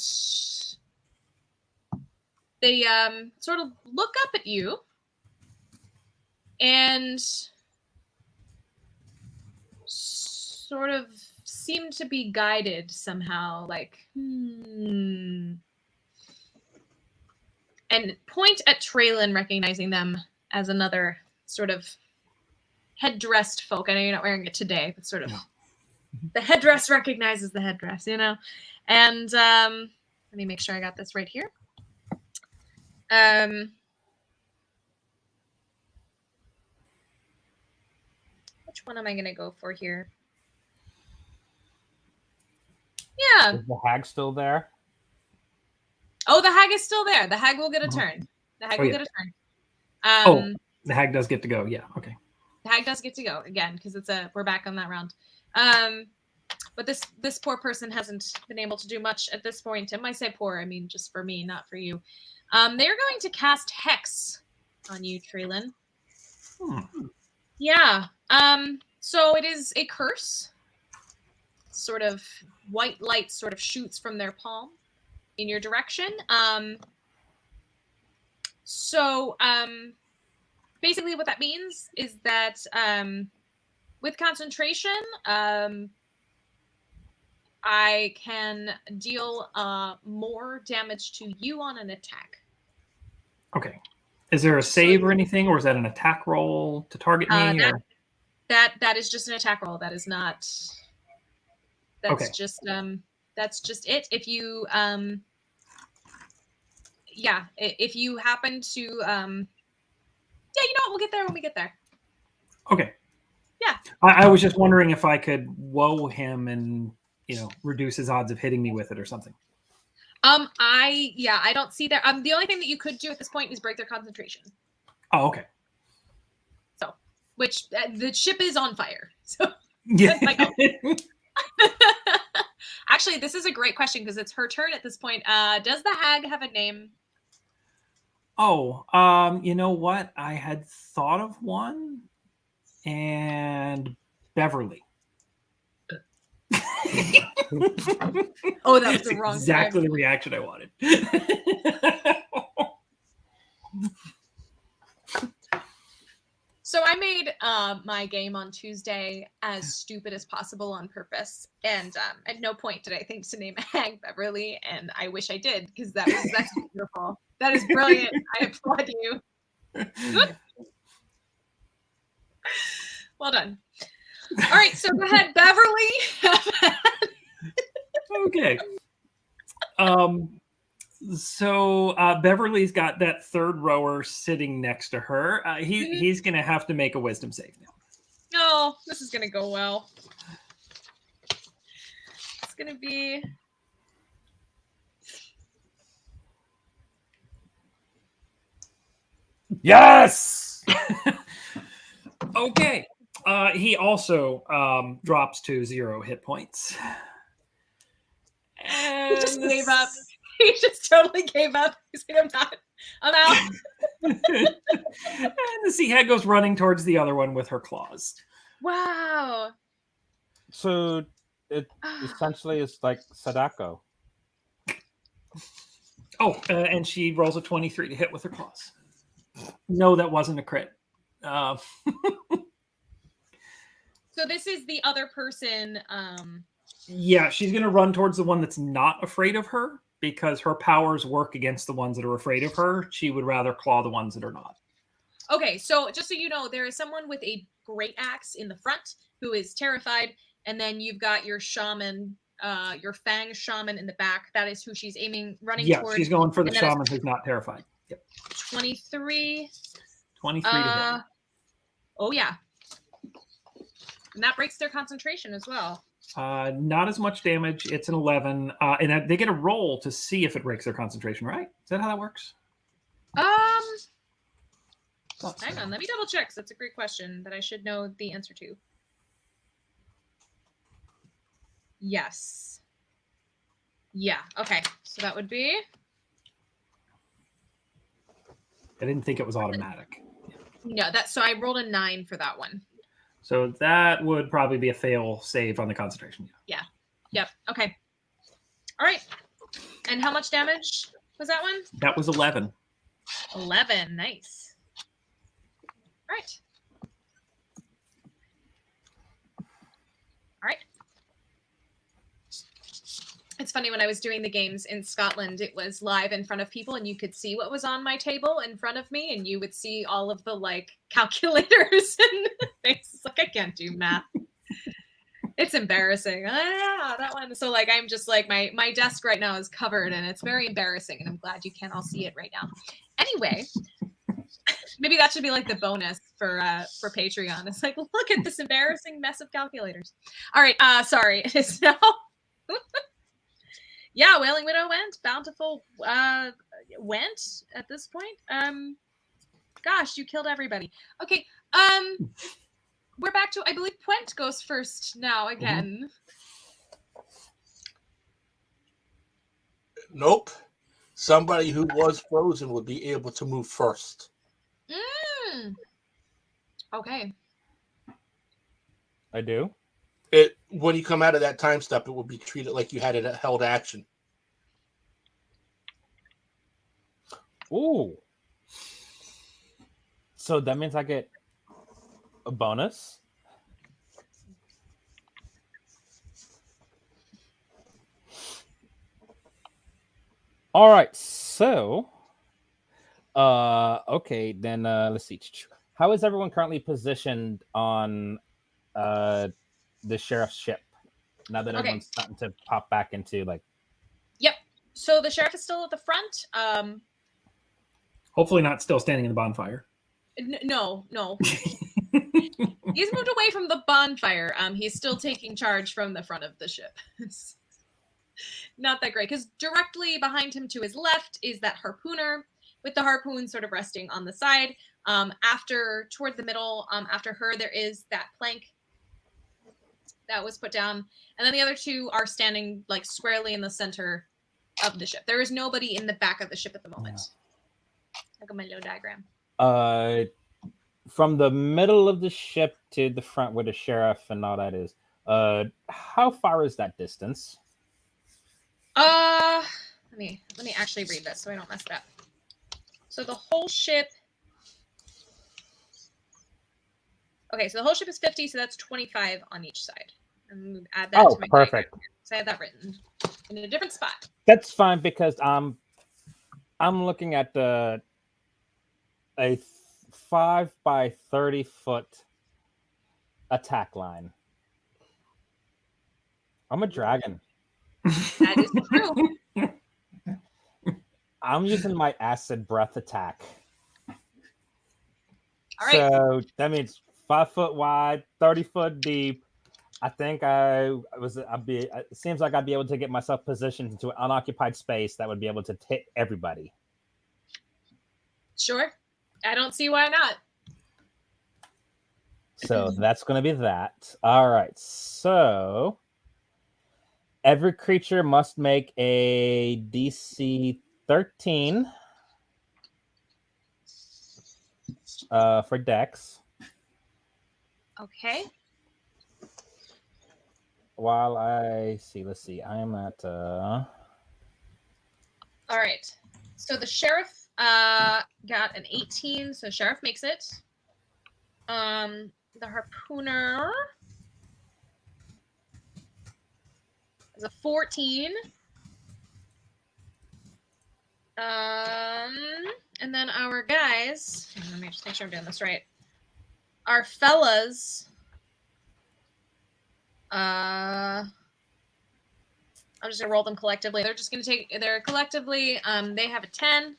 they sort of look up at you and sort of seem to be guided somehow, like, and point at Traylon, recognizing them as another sort of headdressed folk. I know you're not wearing it today, but sort of the headdress recognizes the headdress, you know? And let me make sure I got this right here. Which one am I going to go for here? Yeah. Is the hag still there? Oh, the hag is still there. The hag will get a turn. The hag will get a turn. The hag does get to go. Yeah. Okay. The hag does get to go again because we're back on that round. But this poor person hasn't been able to do much at this point. And when I say poor, I mean just for me, not for you. They're going to cast Hex on you, Traylon. Yeah. So it is a curse. Sort of white light sort of shoots from their palm in your direction. Basically what that means is that with concentration, I can deal more damage to you on an attack. Okay. Is there a save or anything, or is that an attack roll to target me? That is just an attack roll. That is not. That's okay. That's just it. If you if you happen to you know what, we'll get there when we get there. Okay. Yeah. I was just wondering if I could woe him and reduce his odds of hitting me with it or something. I don't see that. The only thing that you could do at this point is break their concentration. Oh, okay. So, which the ship is on fire. So yeah. Actually, this is a great question because it's her turn at this point. Does the hag have a name? Oh, you know what? I had thought of one, and Beverly. Oh, that was the wrong exactly time. The reaction I wanted. So I made my game on Tuesday as stupid as possible on purpose, and at no point did I think to name a hag Beverly, and I wish I did because that's beautiful. That is brilliant. I applaud you. Well done. All right, so go ahead, Beverly. Okay. So Beverly's got that third rower sitting next to her. He's going to have to make a wisdom save now. No, this is gonna go well. It's gonna be. Yes. Okay. He also drops to 0 hit points. He just gave up. He just totally gave up. He's like, I'm out. And the sea hag goes running towards the other one with her claws. Wow. So it essentially is like Sadako. Oh, and she rolls a 23 to hit with her claws. No, that wasn't a crit. So this is the other person. Yeah, she's going to run towards the one that's not afraid of her because her powers work against the ones that are afraid of her. She would rather claw the ones that are not. Okay, so just so you know, there is someone with a great axe in the front who is terrified, and then you've got your shaman, your Fangs shaman in the back. That is who she's running Yeah, towards. she's going for the shaman who's not terrified. Yep. 23. 23 to hit. Oh, yeah. And that breaks their concentration as well. Not as much damage. It's an 11. And they get a roll to see if it breaks their concentration, right? Is that how that works? Hang on. Let me double check. That's a great question that I should know the answer to. Yes. Yeah. Okay. So that would be. I didn't think it was automatic. No, so I rolled a 9 for that one. So that would probably be a fail save on the concentration. Yeah. Yep. Okay. All right. And how much damage was that one? That was 11. 11. Nice. All right. All right. It's funny, when I was doing the games in Scotland, it was live in front of people and you could see what was on my table in front of me, and you would see all of the like calculators and things. It's like, I can't do math. It's embarrassing. That one. So like, I'm just like, my desk right now is covered and it's very embarrassing, and I'm glad you can't all see it right now. Anyway, maybe that should be like the bonus for Patreon. It's like, look at this embarrassing mess of calculators. All right. Sorry. It's now. Yeah, Wailing Widow went. Bountiful went at this point. Gosh, you killed everybody. Okay. We're back to, I believe Puent goes first now again. Nope. Somebody who was frozen would be able to move first. Okay. I do. When you come out of that time step, it will be treated like you had a held action. Ooh. So that means I get a bonus. All right. So, okay, then let's see. How is everyone currently positioned on the sheriff's ship now that everyone's starting to pop back into like? Yep. So the sheriff is still at the front. Hopefully not still standing in the bonfire. No. He's moved away from the bonfire. He's still taking charge from the front of the ship. It's not that great, because directly behind him to his left is that harpooner with the harpoon sort of resting on the side. Toward the middle, after her, there is that plank that was put down, and then the other two are standing like squarely in the center of the ship. There is nobody in the back of the ship at the moment. Look at my little diagram. From the middle of the ship to the front where the sheriff and all that is, how far is that distance? Let me actually read this so I don't mess it up. So the whole ship Okay, so the whole ship is 50, so that's 25 on each side. And add that to my perfect. diagram. So I have that written in a different spot. That's fine because I'm looking at a 5 by 30 foot attack line. I'm a dragon. That is true. I'm using my acid breath attack. All right. So that means 5 foot wide, 30 foot deep. I think it seems like I'd be able to get myself positioned into an unoccupied space that would be able to hit everybody. Sure. I don't see why not. So that's going to be that. All right. So every creature must make a DC 13 for Dex. Okay. While let's see. I am at. All right. So the sheriff got an 18, so sheriff makes it. The harpooner is a 14. And then our guys, let me just make sure I'm doing this right. Our fellas, I'm just gonna roll them collectively. They're just gonna they're collectively, they have a 10.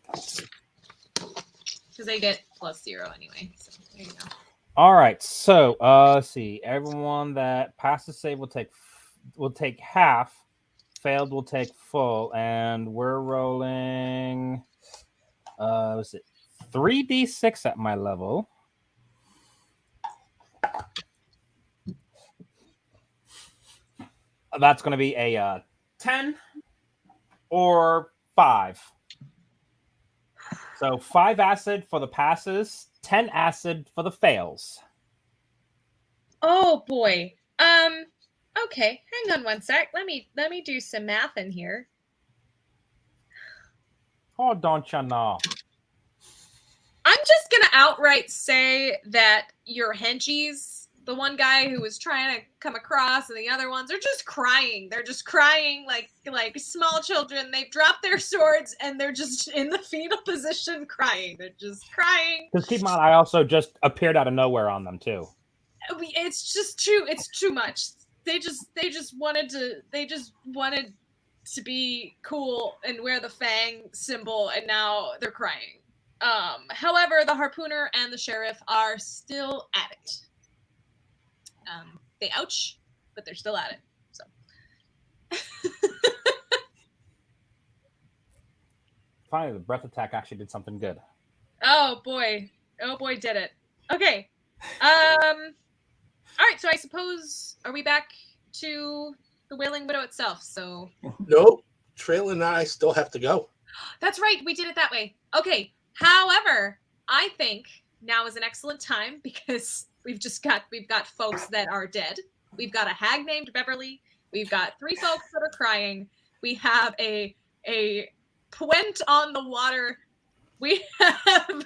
Because they get +0 anyway. So there you go. All right. So let's see. Everyone that passes save will take half. Failed will take full, and we're rolling. Was it 3d6 at my level? That's going to be a 10 or 5. So 5 acid for the passes, 10 acid for the fails. Oh boy. Okay, hang on one sec. Let me do some math in here. Oh, don't you know? I'm just gonna outright say that your henchies, the one guy who was trying to come across, and the other ones are just crying. They're just crying like small children. They've dropped their swords and they're just in the fetal position crying. They're just crying. Because keep in mind, I also just appeared out of nowhere on them too. It's just it's too much. They just wanted to be cool and wear the Fang symbol, and now they're crying. However, the harpooner and the sheriff are still at it. They ouch, but they're still at it. So. Finally, the breath attack actually did something good. Oh boy, did it. Okay. All right, so I suppose, are we back to the Wailing Widow itself? So Nope. Trail and I still have to go. That's right, we did it that way. Okay. However, I think now is an excellent time because we've got folks that are dead. We've got a hag named Beverly. We've got 3 folks that are crying. We have a Puent on the water. We have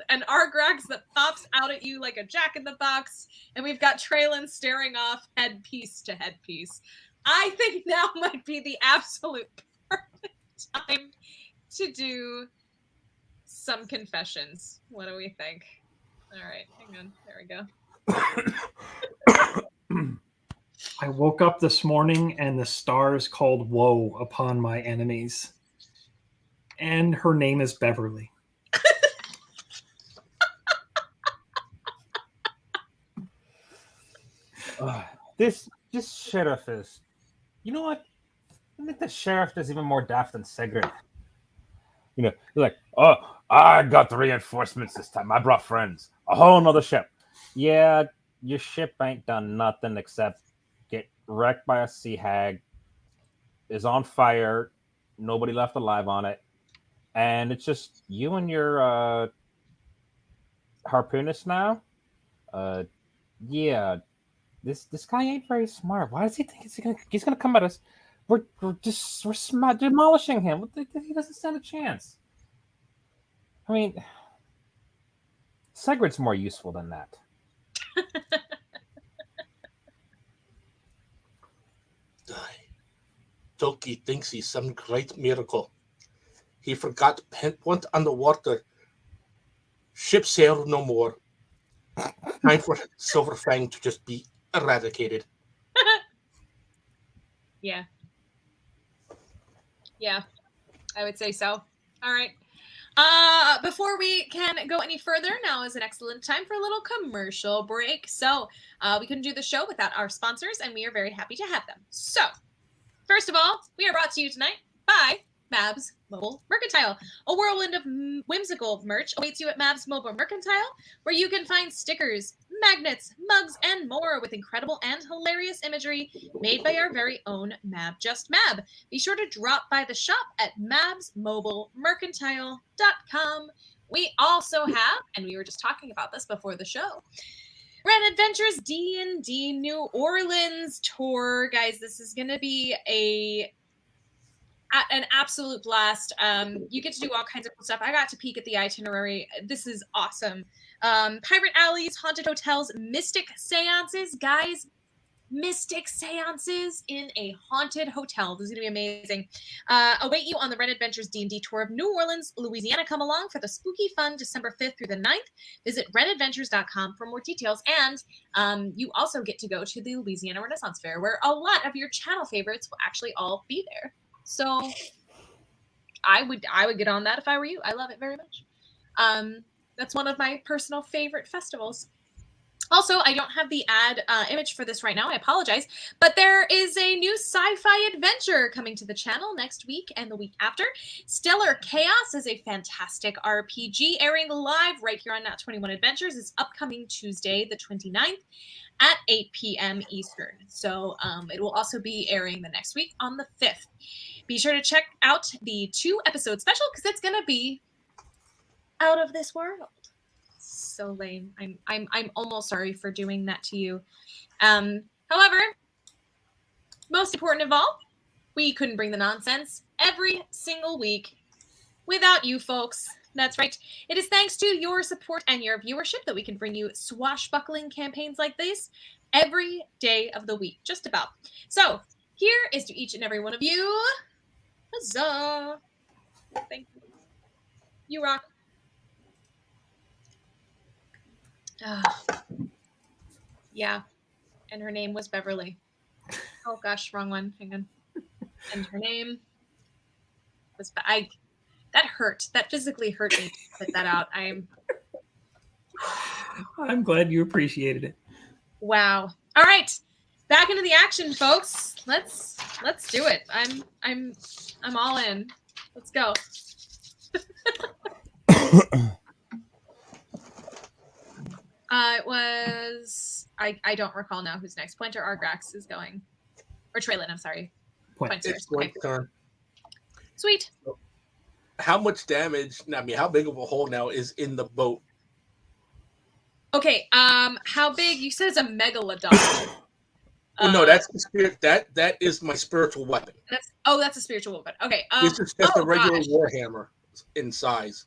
an Argrax that pops out at you like a jack-in-the-box, and we've got Traylon staring off headpiece to headpiece. I think now might be the absolute perfect time to do some confessions. What do we think? All right, hang on. There we go. I woke up this morning and the stars called woe upon my enemies. And her name is Beverly. This sheriff is... You know what? I think the sheriff is even more daft than Sigurd. You know, he's like, oh, I got the reinforcements this time. I brought friends. A whole nother ship. Yeah, your ship ain't done nothing except get wrecked by a sea hag, is on fire, nobody left alive on it, and it's just you and your harpoonist now. Yeah, this guy ain't very smart. Why does he think he's gonna come at us? We're demolishing him. He doesn't stand a chance. I mean, Sigurd's more useful than that. Toki thinks he's some great miracle. He forgot went underwater. Ship sailed no more. Time for Silver Fang to just be eradicated. Yeah. Yeah, I would say so. All right. Before we can go any further, now is an excellent time for a little commercial break. So we couldn't do the show without our sponsors, and we are very happy to have them. So, first of all, we are brought to you tonight by Mab's Mobile Mercantile. A whirlwind of whimsical merch awaits you at Mab's Mobile Mercantile, where you can find stickers, magnets, mugs, and more with incredible and hilarious imagery made by our very own Mab Just Mab. Be sure to drop by the shop at mabsmobilemercantile.com. We also have, and we were just talking about this before the show, Red Adventures D&D New Orleans tour. Guys, this is going to be an absolute blast. You get to do all kinds of cool stuff. I got to peek at the itinerary. This is awesome. Pirate alleys, haunted hotels, mystic seances. Guys, mystic seances in a haunted hotel. This is going to be amazing. Await you on the Red Adventures D&D tour of New Orleans, Louisiana. Come along for the spooky fun December 5th through the 9th. Visit redadventures.com for more details. And you also get to go to the Louisiana Renaissance Fair, where a lot of your channel favorites will actually all be there. So I would get on that if I were you. I love it very much. That's one of my personal favorite festivals. Also, I don't have the ad image for this right now. I apologize. But there is a new sci-fi adventure coming to the channel next week and the week after. Stellar Chaos is a fantastic RPG airing live right here on Nat 21 Adventures. It's upcoming Tuesday, the 29th at 8 p.m. Eastern. So it will also be airing the next week on the 5th. Be sure to check out the 2-episode special because it's going to be out of this world. So lame. I'm almost sorry for doing that to you. However, most important of all, we couldn't bring the nonsense every single week without you folks. That's right. It is thanks to your support and your viewership that we can bring you swashbuckling campaigns like this every day of the week, just about. So here is to each and every one of you. Huzzah! Thank you. You rock. Yeah, and her name was Beverly. Oh gosh, wrong one. Hang on. And her name was that hurt. That physically hurt me to put that out. I'm glad you appreciated it. Wow. All right, back into the action, folks. Let's do it. I'm all in. Let's go. It was I don't recall now who's next. Pointer Argrax is going, or Traylon. I'm sorry. Pointer. It's my turn. Sweet. How much damage? I mean, how big of a hole now is in the boat? Okay. How big? You said it's a megalodon. Well, no, that's the spirit. That is my spiritual weapon. That's a spiritual weapon. Okay. This is just a regular warhammer in size.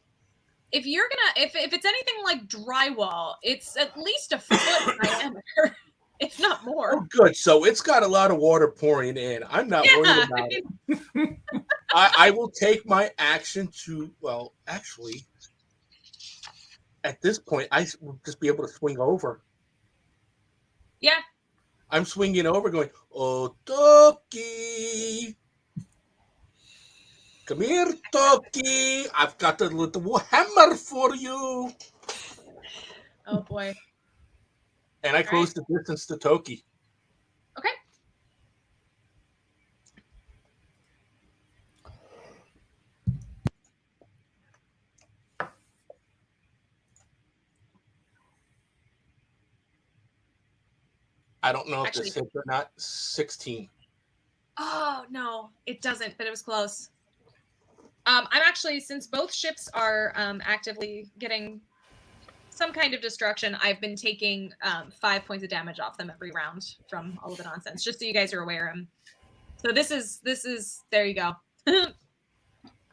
If you're gonna, if it's anything like drywall, it's at least a foot diameter, if not more. Oh, good. So it's got a lot of water pouring in. I'm not worried about it. I will take my action to. Well, actually, at this point, I will just be able to swing over. Yeah. I'm swinging over, going, "Oh, Toki. Come here, Toki. I've got a little hammer for you." Oh, boy. And I close the distance to Toki. Okay. I don't know if this hits or not. 16. Oh, no, it doesn't, but it was close. I'm actually, since both ships are actively getting some kind of destruction, I've been taking 5 points of damage off them every round from all of the nonsense, just so you guys are aware. So this is, there you go.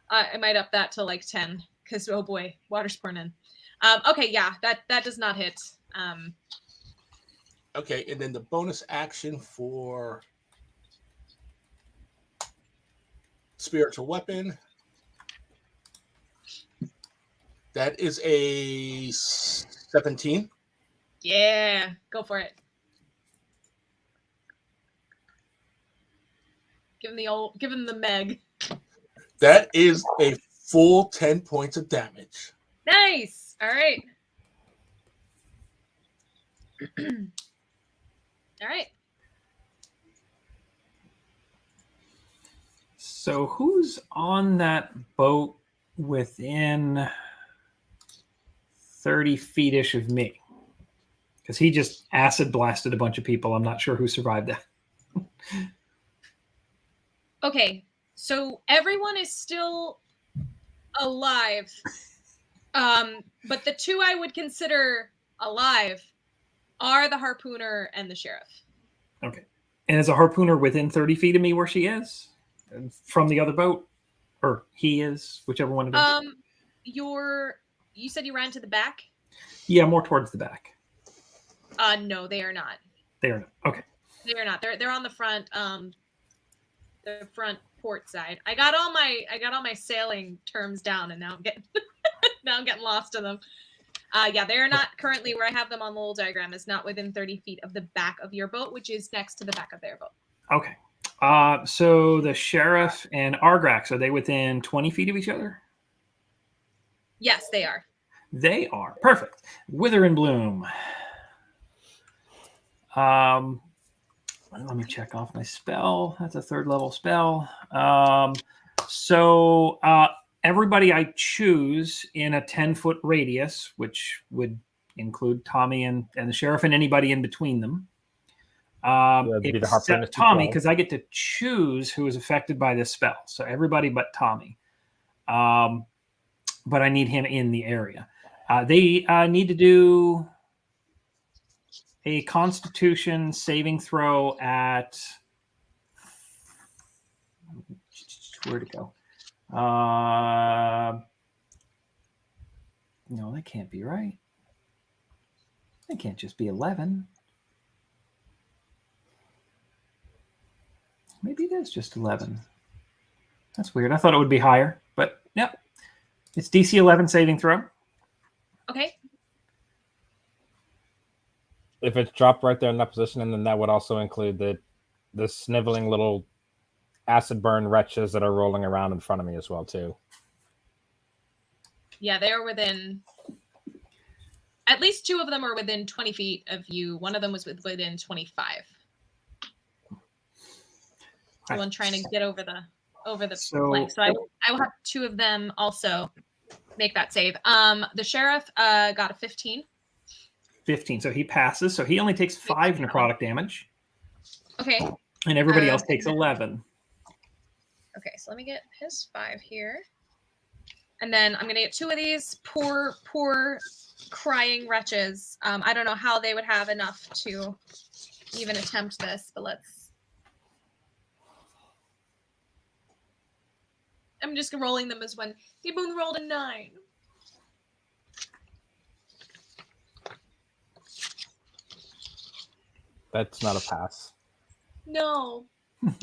I might up that to like 10, because, oh boy, water's pouring in. Okay, yeah, that does not hit. Okay, and then the bonus action for spiritual weapon. That is a 17. Yeah, go for it. Give him the Meg. That is a full 10 points of damage. Nice. All right. All right. So who's on that boat within 30 feet-ish of me? Because he just acid blasted a bunch of people. I'm not sure who survived that. Okay, so everyone is still alive. But the two I would consider alive are the harpooner and the sheriff. Okay. And is a harpooner within 30 feet of me where she is? From the other boat? Or he is, whichever one it is. You said you ran to the back? Yeah, more towards the back. No, they are not. They are not. Okay. They are not. They're on the front port side. I got all my sailing terms down, and now I'm getting lost in them. Yeah, they are not currently where I have them on the little diagram. Is not within 30 feet of the back of your boat, which is next to the back of their boat. Okay. So the sheriff and Argrax, are they within 20 feet of each other? Yes, they are. They are. Perfect. Wither and Bloom. Let me check off my spell. That's a 3rd level spell. So everybody I choose in a 10-foot radius, which would include Tommy and the sheriff and anybody in between them. Except Tommy, because I get to choose who is affected by this spell. So everybody but Tommy. But I need him in the area. They need to do a Constitution saving throw at... Where'd it go? No, that can't be right. That can't just be 11. Maybe it is just 11. That's weird. I thought it would be higher, but yep. It's DC 11 saving throw. Okay. If it's dropped right there in that position, and then that would also include the sniveling little acid burn wretches that are rolling around in front of me as well, too. Yeah, they are within... At least 2 of them are within 20 feet of you. One of them was within 25. The one trying to get over the flank. So I will have 2 of them also make that save. The sheriff got a 15. 15. So he passes. So he only takes 5 necrotic damage. Okay. And everybody else takes 11. Okay, so let me get his 5 here. And then I'm going to get 2 of these poor crying wretches. I don't know how they would have enough to even attempt this, but I'm just rolling them as one. They both rolled a 9. That's not a pass. No.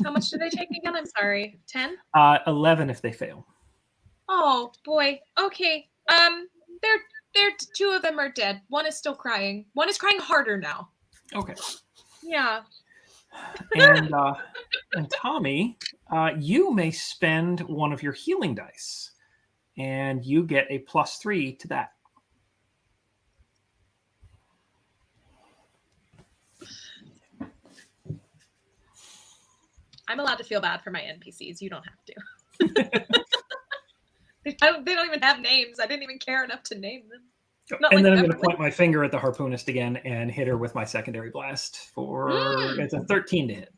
How much did they take again? I'm sorry. 10? 11 if they fail. Oh boy. Okay. They're 2 of them are dead. One is still crying. One is crying harder now. Okay. Yeah. And Tommy, you may spend one of your healing dice, and you get a +3 to that. I'm allowed to feel bad for my NPCs. You don't have to. They don't even have names. I didn't even care enough to name them. And then I'm going to point my finger at the harpoonist again and hit her with my secondary blast for it's a 13 to hit.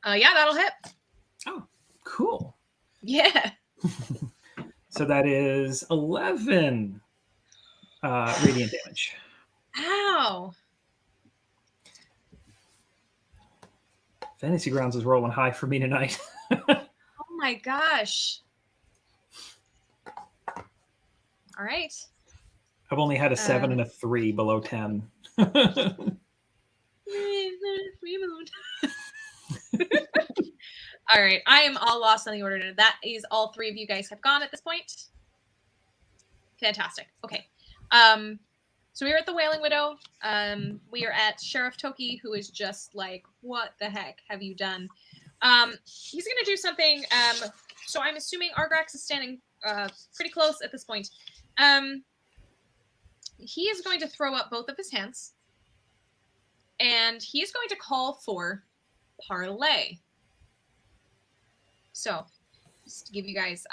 Yeah, that'll hit. Oh, cool. Yeah. So that is 11 radiant damage. Ow. Fantasy Grounds is rolling high for me tonight. Oh my gosh. All right. I've only had a 7 and a 3 below 10. All right, I am all lost on the order. That is all 3 of you guys have gone at this point. Fantastic. Okay. So we are at the Wailing Widow. We are at Sheriff Toki, who is just like, what the heck have you done? He's going to do something. So I'm assuming Argrax is standing pretty close at this point. He is going to throw up both of his hands. And he is going to call for Parlay. So, just to give you guys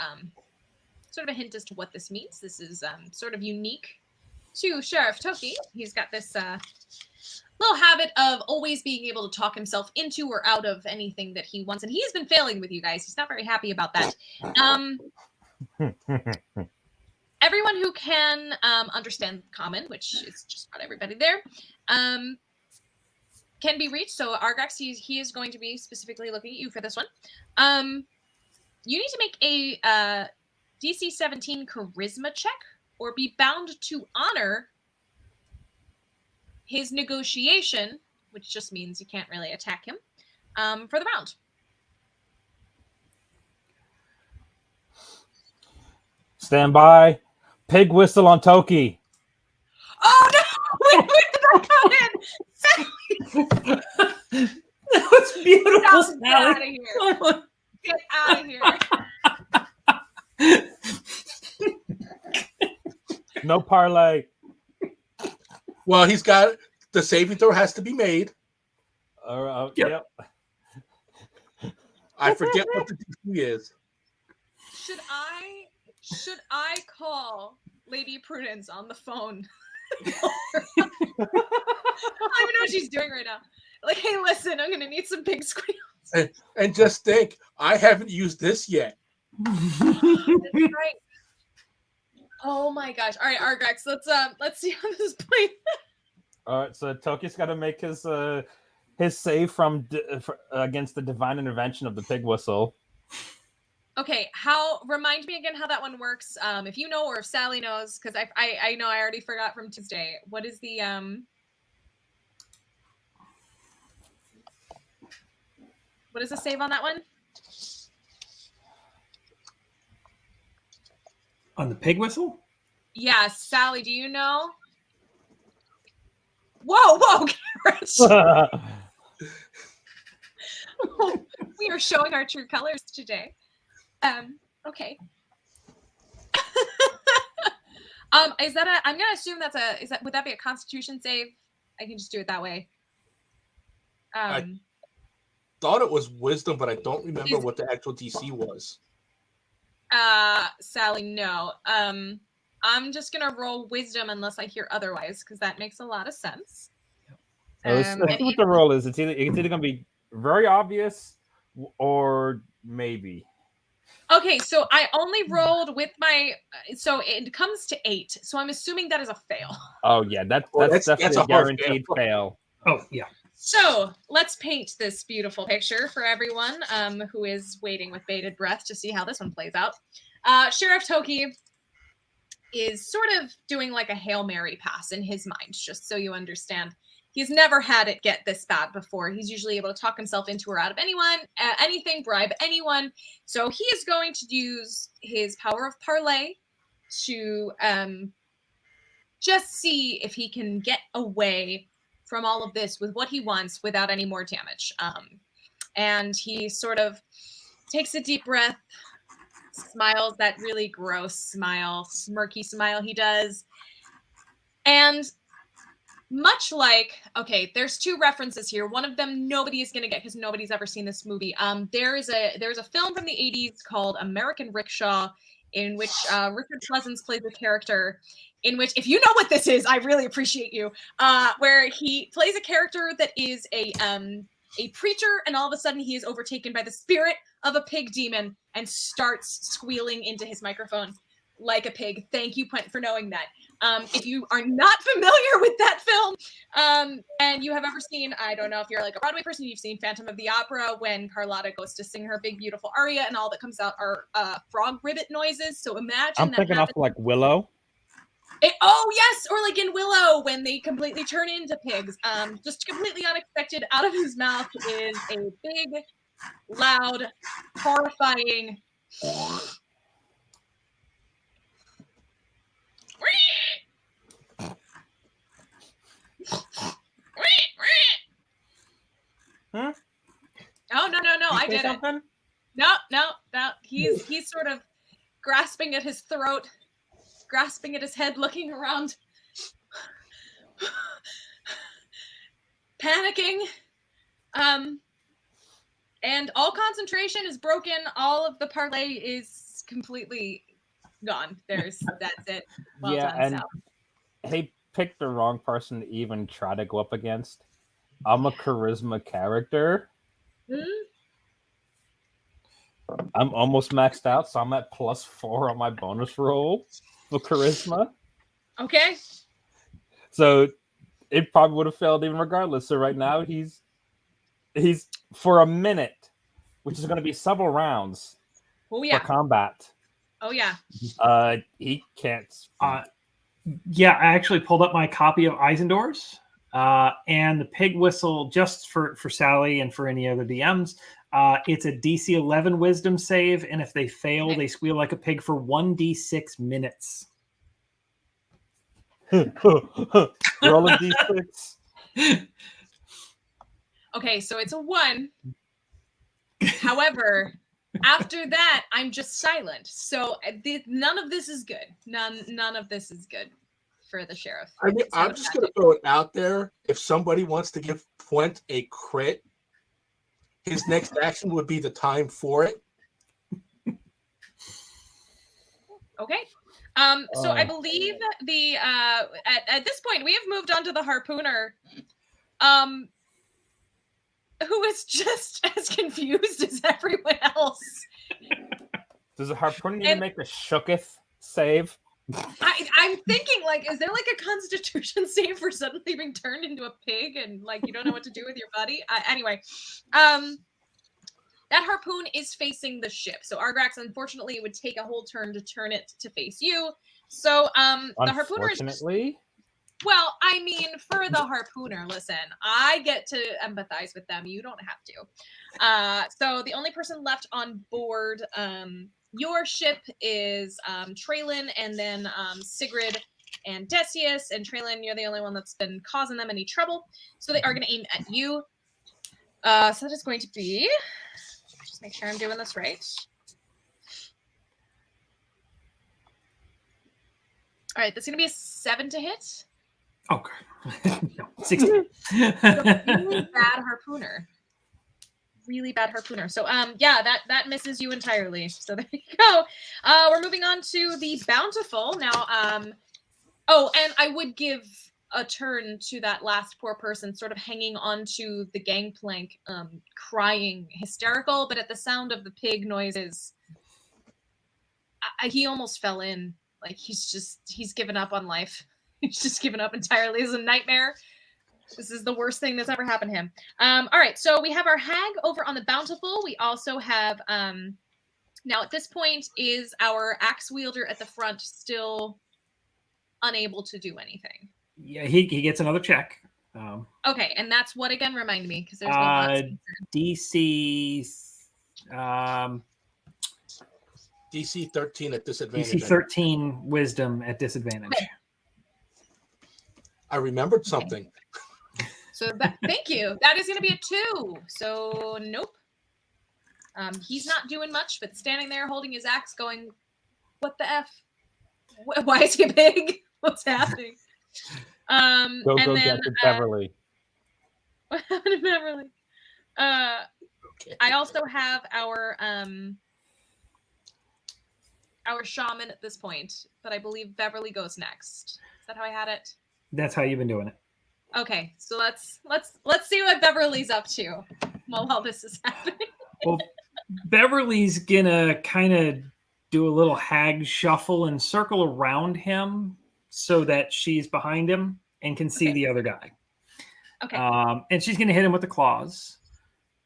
sort of a hint as to what this means. This is sort of unique to Sheriff Toki. He's got this little habit of always being able to talk himself into or out of anything that he wants. And he's been failing with you guys. He's not very happy about that. Everyone who can understand common, which is just about everybody there, can be reached. So Argrax, he is going to be specifically looking at you for this one. You need to make a DC 17 charisma check or be bound to honor his negotiation, which just means you can't really attack him, for the round. Stand by. Pig whistle on Toki. Oh no! Wait, did that come in? That was beautiful, Get out of here. Get out of here. No parlay. Well, he's got the saving throw has to be made. Yep. I forget what the DC is. Should I call Lady Prudence on the phone? I don't even know what she's doing right now. Like, hey, listen, I'm gonna need some pig squeals. And just think, I haven't used this yet. That's right. Oh my gosh! All right, Argrax, let's see how this is played. All right, so Toki's got to make his save from against the divine intervention of the pig whistle. Okay, remind me again how that one works. If you know or if Sally knows, because I know I already forgot from Tuesday. What is the what is the save on that one? On the pig whistle? Yeah, Sally, do you know? Whoa, Garrett! We are showing our true colors today. Okay. Is that I'm gonna assume would that be a Constitution save? I can just do it that way. I thought it was wisdom, but I don't remember what the actual DC was. Sally, no. I'm just gonna roll wisdom unless I hear otherwise, because that makes a lot of sense. Let's see what the roll is. It's either gonna be very obvious or maybe. Okay, so I only rolled with my, so it comes to 8. So I'm assuming that is a fail. Oh yeah, that's definitely a guaranteed fail. Oh yeah. So let's paint this beautiful picture for everyone who is waiting with bated breath to see how this one plays out. Sheriff Toki is sort of doing like a Hail Mary pass in his mind, just so you understand. He's never had it get this bad before. He's usually able to talk himself into or out of anything, bribe anyone. So he is going to use his power of parlay to just see if he can get away from all of this with what he wants without any more damage. And he sort of takes a deep breath, smiles that really gross smile, smirky smile he does. And much like, okay, there's 2 references here. One of them nobody is going to get because nobody's ever seen this movie. There's a film from the 80s called American Rickshaw, in which Richard Pleasance plays a character in which, if you know what this is, I really appreciate you, where he plays a character that is a preacher, and all of a sudden he is overtaken by the spirit of a pig demon and starts squealing into his microphone like a pig. Thank you, Punt, for knowing that. If you are not familiar with that film, and you have ever seen, I don't know if you're like a Broadway person, you've seen Phantom of the Opera when Carlotta goes to sing her big, beautiful aria, and all that comes out are frog ribbit noises. So imagine I'm thinking off like Willow. Oh yes, or like in Willow when they completely turn into pigs. Just completely unexpected out of his mouth is a big, loud, horrifying. Huh? Oh no! I did it. Something? No. He's sort of grasping at his throat, grasping at his head, looking around, panicking. And all concentration is broken. All of the parlay is completely gone. That's it. Well Yeah, done, and Sal. he picked the wrong person to even try to go up against. I'm a charisma character. Hmm? I'm almost maxed out, so I'm at +4 on my bonus roll for charisma. Okay. So it probably would have failed even regardless. So right now he's for a minute, which is going to be several rounds Oh for yeah. combat. Oh yeah. He can't. Yeah, I actually pulled up my copy of Eisendor's, and the pig whistle, just for Sally and for any other DMs. It's a DC 11 Wisdom save, and if they fail, Okay. they squeal like a pig for 1d6 minutes. Roll a d6. Okay, so it's a 1. However, after that, I'm just silent. So none of this is good. None of this is good for the sheriff. I mean, So I'm just going to throw it out there. If somebody wants to give Puent a crit, his next action would be the time for it. Okay. So I believe the at this point we have moved on to the harpooner, who is just as confused as everyone else. Does a harpooner need to make a shooketh save? I'm thinking, like, is there like a constitution save for suddenly being turned into a pig and like you don't know what to do with your body? Anyway, that harpoon is facing the ship. So Argrax, unfortunately, it would take a whole turn to turn it to face you. So the harpooner is Unfortunately. well, I mean, for the harpooner, listen, I get to empathize with them. You don't have to. So the only person left on board your ship is Traylon and then Sigrid and Decius. And Traylon, you're the only one that's been causing them any trouble. So they are going to aim at you. So that is going to be... Just make sure I'm doing this right. All right, that's going to be a 7 to hit. Okay. No, 16. Really bad harpooner. Really bad harpooner. So yeah, that misses you entirely. So there you go. We're moving on to the Bountiful. Now oh, and I would give a turn to that last poor person sort of hanging onto the gangplank, crying hysterical, but at the sound of the pig noises, he almost fell in. Like he's given up on life. He's just given up entirely. This is a nightmare. This is the worst thing that's ever happened to him. All right, so we have our hag over on the Bountiful. We also have now at this point is our axe wielder at the front still unable to do anything. Yeah, he gets another check. Okay, and that's what again? Remind me, because there's one DC DC 13 at disadvantage. DC 13 Wisdom at disadvantage. Okay. I remembered something. So thank you. That is going to be a 2. So nope. He's not doing much, but standing there holding his axe, going, "What the f? Why is he big? What's happening?" Go and then, get to Beverly. What happened to Beverly? Okay. I also have our shaman at this point, but I believe Beverly goes next. Is that how I had it? That's how you've been doing it. Okay, so let's see what Beverly's up to while all this is happening. Well, Beverly's gonna kind of do a little hag shuffle and circle around him so that she's behind him and can see the other guy. Okay. And she's gonna hit him with the claws.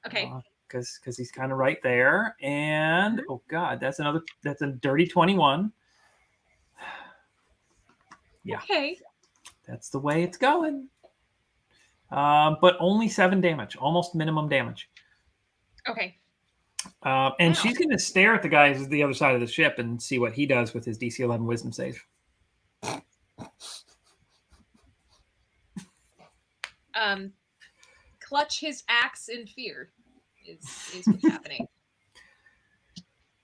Okay. Because he's kind of right there. And oh god, that's a dirty 21. Yeah. Okay. That's the way it's going. But only 7 damage, almost minimum damage. Okay. And she's going to stare at the guys at the other side of the ship and see what he does with his DC 11 Wisdom save. Clutch his axe in fear is what's happening.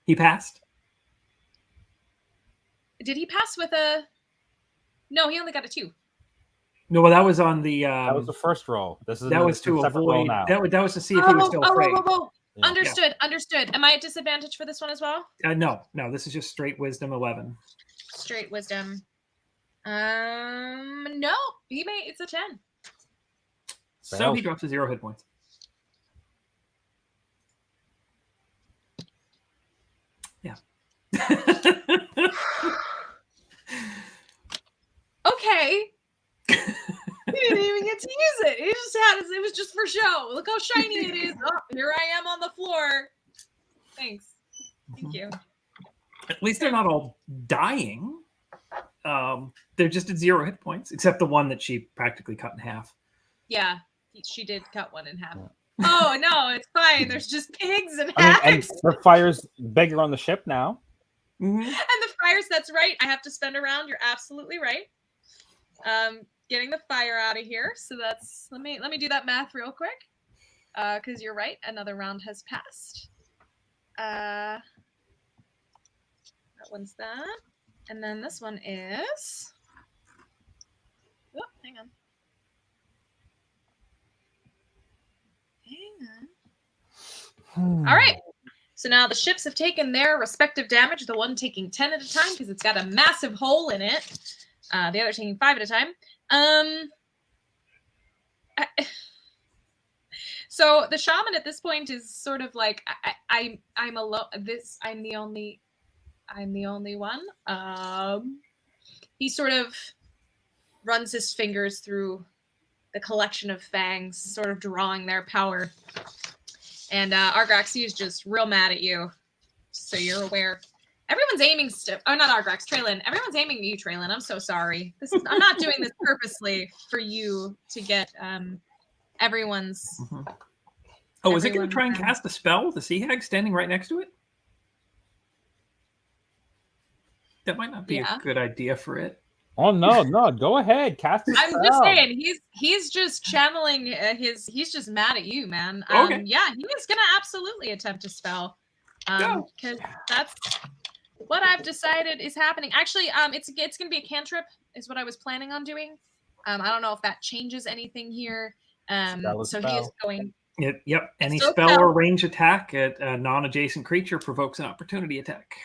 He passed. Did he pass with a? No, he only got a 2. No, well, that was on the. That was the first roll. This is that was to avoid. That was to see if he was still afraid. Yeah. Understood. Am I at disadvantage for this one as well? No. This is just straight Wisdom 11. Straight Wisdom. No. It's a 10. So he drops to 0 hit points. Yeah. Okay. He didn't even get to use it. He just had it. It was just for show. Look how shiny it is. Oh, here I am on the floor. Thanks. Thank you. At least they're not all dying. They're just at 0 hit points, except the one that she practically cut in half. Yeah, she did cut one in half. Oh no, it's fine. There's just pigs and hacks. And the fire's bigger on the ship now. Mm-hmm. And the fires. That's right. I have to spend a round. You're absolutely right. Getting the fire out of here. So that's let me do that math real quick. Because you're right. Another round has passed. That one's that. And then this one is. Oh, hang on. All right. So now the ships have taken their respective damage. The one taking 10 at a time because it's got a massive hole in it. The other taking 5 at a time. So the shaman at this point is sort of like I'm alone. I'm the only one. He sort of runs his fingers through the collection of fangs, sort of drawing their power. And Argrax, he's just real mad at you, so you're aware. Everyone's aiming oh, not Argrax, Traylon. Everyone's aiming at you, Traylon. I'm so sorry. I'm not doing this purposely for you to get everyone's. Mm-hmm. Oh, is it going to try and cast a spell with the sea hag standing right next to it? That might not be a good idea for it. Oh no, go ahead, cast a spell. I'm just saying, he's just channeling he's just mad at you, man. Okay. Yeah, he was gonna absolutely attempt a spell. Because that's what I've decided is happening. Actually, it's gonna be a cantrip, is what I was planning on doing. I don't know if that changes anything here. So he is going. Yep. Any spell or range attack at a non-adjacent creature provokes an opportunity attack.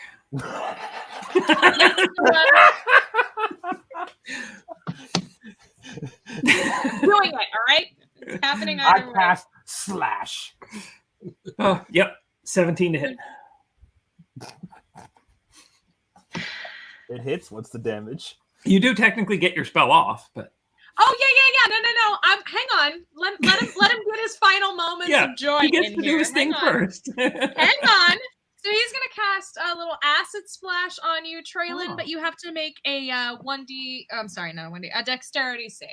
Doing it, all right? It's happening either way. Cast slash. Oh, yep. 17 to hit. It hits. What's the damage? You do technically get your spell off, but. Oh yeah. No. Hang on. Let him get his final moments of joy. He gets to do his thing first. Hang on. So he's gonna cast a little acid splash on you, Traylon, but you have to make a 1d. I'm sorry, not a 1d. A dexterity save.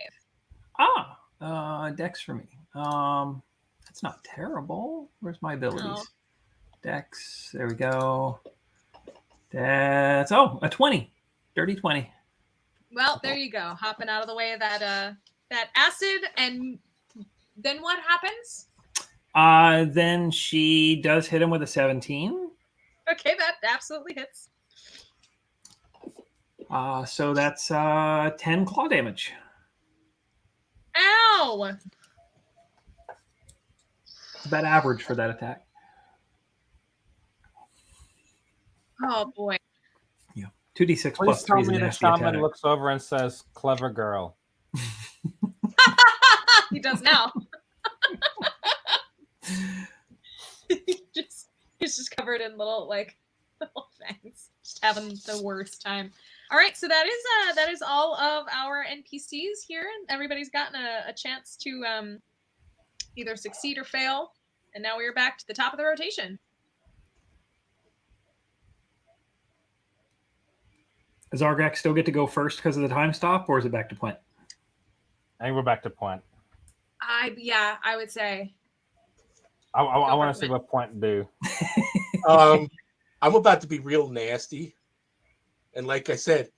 Dex for me. That's not terrible. Where's my abilities? No. Dex. There we go. That's a 20. Dirty 20. Well, there you go. Hopping out of the way of that acid, and then what happens? Then she does hit him with a 17. Okay, that absolutely hits. So that's 10 claw damage. Ow! It's about average for that attack. Oh boy. Yeah. 2d6 Please plus 3 tell is a me the nasty shaman attack. looks over and says, "Clever girl." He does now. He's just covered in little fangs, just having the worst time. All right, so that is all of our NPCs here, and everybody's gotten a chance to either succeed or fail, and now we're back to the top of the rotation. Does Argak still get to go first because of the time stop, or is it back to Point? I think we're back to Point. I would say. I Go want for to see Point. what Point do. I'm about to be real nasty, and like I said,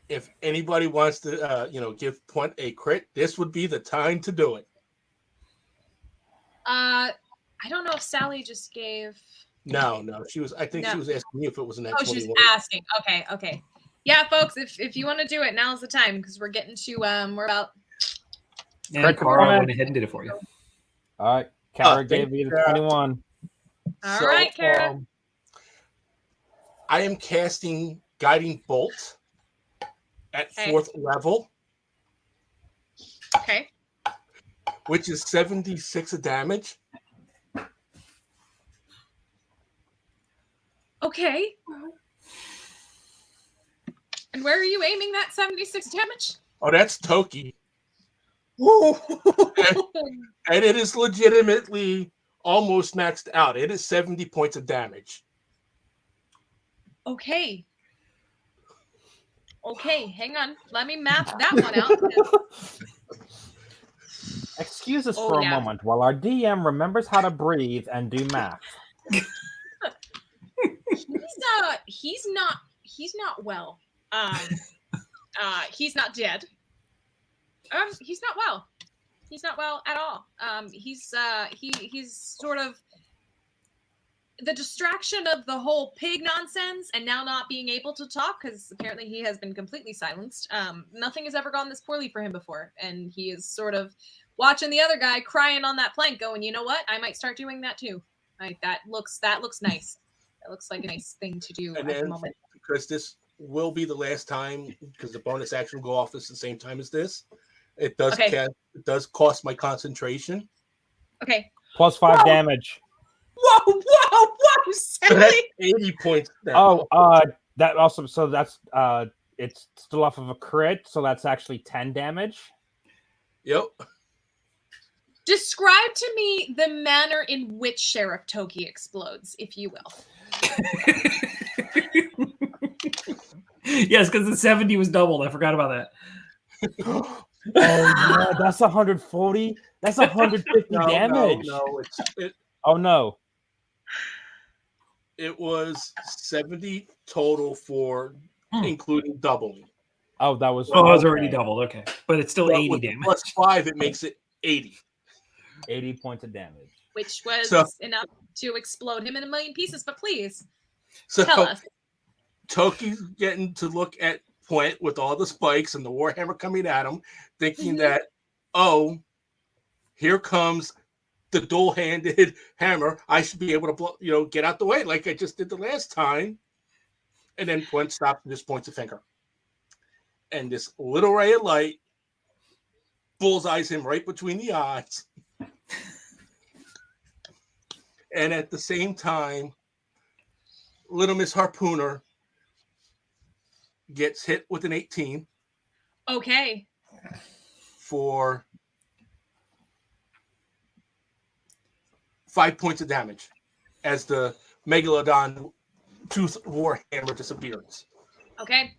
if anybody wants to, give Point a crit, this would be the time to do it. I don't know if Sally just gave. No, she was. I think No. she was asking me if it was an Oh, she was X21. asking. Okay. Yeah, folks, if you want to do it, now's the time because we're getting to we're about. And Cara went ahead and did it for you. All right, Kara thank gave you you, the Kara. 21. All right, Kara. I am casting Guiding Bolt at Okay. 4th level, Okay. which is 76 of damage. Okay. And where are you aiming that 76 damage? Oh, that's Toki. And it is legitimately almost maxed out. It is 70 points of damage. Okay. Okay, hang on. Let me map that one out. Excuse us Oh, for a yeah. moment while our DM remembers how to breathe and do math. He's not well. He's not dead. He's not well. He's not well at all. He's sort of the distraction of the whole pig nonsense and now not being able to talk because apparently he has been completely silenced. Nothing has ever gone this poorly for him before, and he is sort of watching the other guy crying on that plank, going, "You know what? I might start doing that too." Like that looks nice. That looks like a nice thing to do And at the then, moment. because this will be the last time, because the bonus action will go off at the same time as this, it does Okay. it does cost my concentration. Okay. Plus 5 Whoa. damage. Whoa, So that's Sally! 80 points. That also, so that's it's still off of a crit, so that's actually 10 damage. Yep. Describe to me the manner in which Sheriff Toki explodes, if you will. Yes, because the 70 was doubled. I forgot about that. Oh yeah, that's 140. That's 150 damage. No, Oh no. it was 70 total for including doubling. Oh, that was. Oh, it was already doubled. Okay, but it's still But 80 with the damage. plus 5, it makes it 80. 80 points of damage. Which was So- enough to explode him in a million pieces. But please, So tell us. Toki's getting to look at Point with all the spikes and the Warhammer coming at him, thinking Mhm. that, oh, here comes the dual-handed hammer. I should be able to get out the way like I just did the last time. And then Point stops and just points a finger. And this little ray of light bullseyes him right between the eyes. And at the same time, Little Miss Harpooner gets hit with an 18 Okay. for 5 points of damage as the Megalodon Tooth Warhammer disappears. Okay.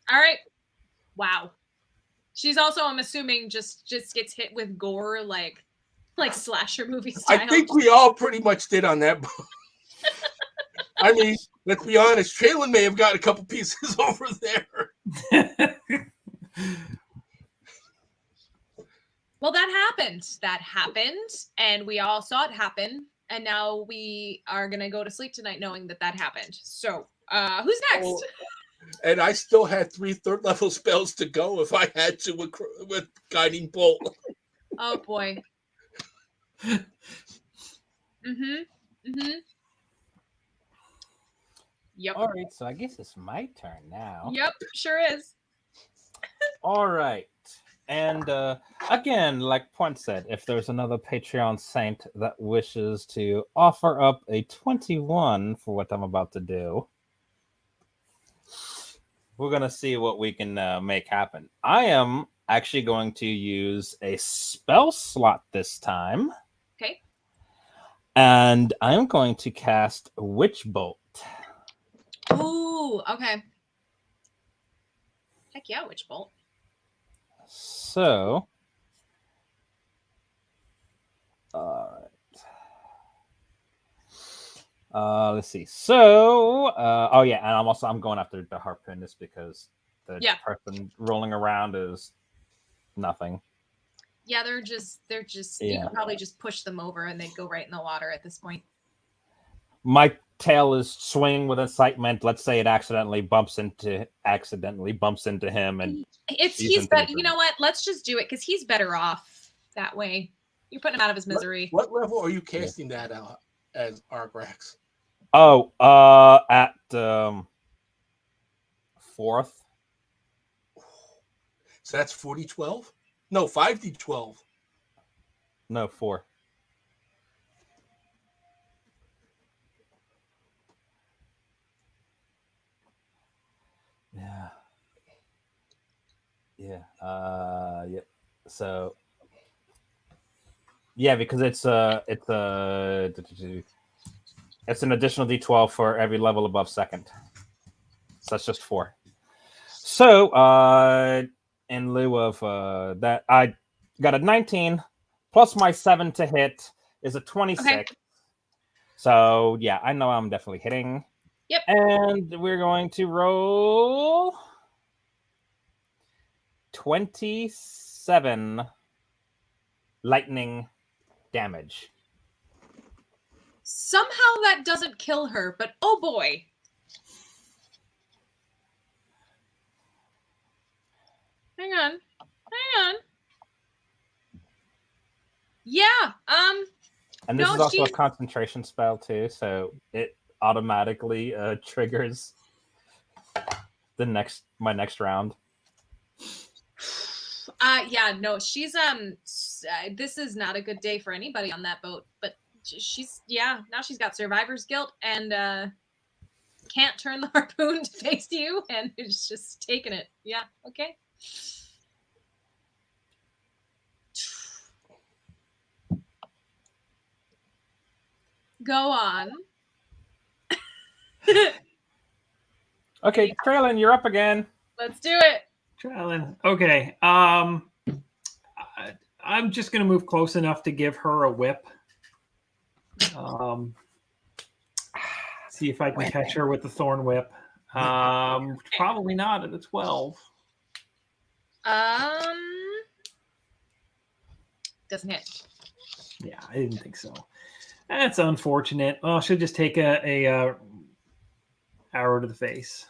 All right. Wow. She's also, I'm assuming, just gets hit with gore like slasher movie style. I think we all pretty much did on that book. I mean, let's be honest, Traylon may have got a couple pieces over there. Well, that happened, and we all saw it happen, and now we are gonna go to sleep tonight knowing that happened. So, who's next? Oh, and I still had 3 third-level spells to go if I had to with Guiding Bolt. Oh boy. Yep. All right, so I guess it's my turn now. Yep, sure is. All right. And again, like Point said, if there's another Patreon saint that wishes to offer up a 21 for what I'm about to do, we're going to see what we can make happen. I am actually going to use a spell slot this time. Okay. And I'm going to cast Witch Bolt. Ooh, okay. Heck yeah, Witch Bolt. So, let's see. So, oh yeah, and I'm going after the harpoonist because the person rolling around is nothing. Yeah, they're just you could probably just push them over and they'd go right in the water at this point. My tail is swinging with excitement. Let's say it accidentally bumps into him, and he's better. You know what? Let's just do it because he's better off that way. You're putting him out of his misery. What level are you casting that out as Argrax? Oh, at 4th. So that's 4d12? No, 5d12. No, 4. Yeah. Yeah. Yep. So. Yeah, because it's an additional d12 for every level above 2nd. So that's just 4. So, in lieu of that, I got a 19 plus my 7 to hit is a 26. Okay. So, yeah, I know I'm definitely hitting. Yep. And we're going to roll 27 lightning damage. Somehow that doesn't kill her, but oh boy. Hang on. Yeah. And this is also a concentration spell too, so it automatically triggers my next round. Yeah, no, she's this is not a good day for anybody on that boat, but now she's got survivor's guilt and can't turn the harpoon to face you and is just taking it. Yeah, okay. Go on. Okay, Traylon, you're up again. Let's do it. Traylon. Okay. I'm just gonna move close enough to give her a whip. See if I can catch her with the thorn whip. Probably not at a 12. Doesn't hit. Yeah, I didn't think so. That's unfortunate. Well, she'll just take a arrow to the face.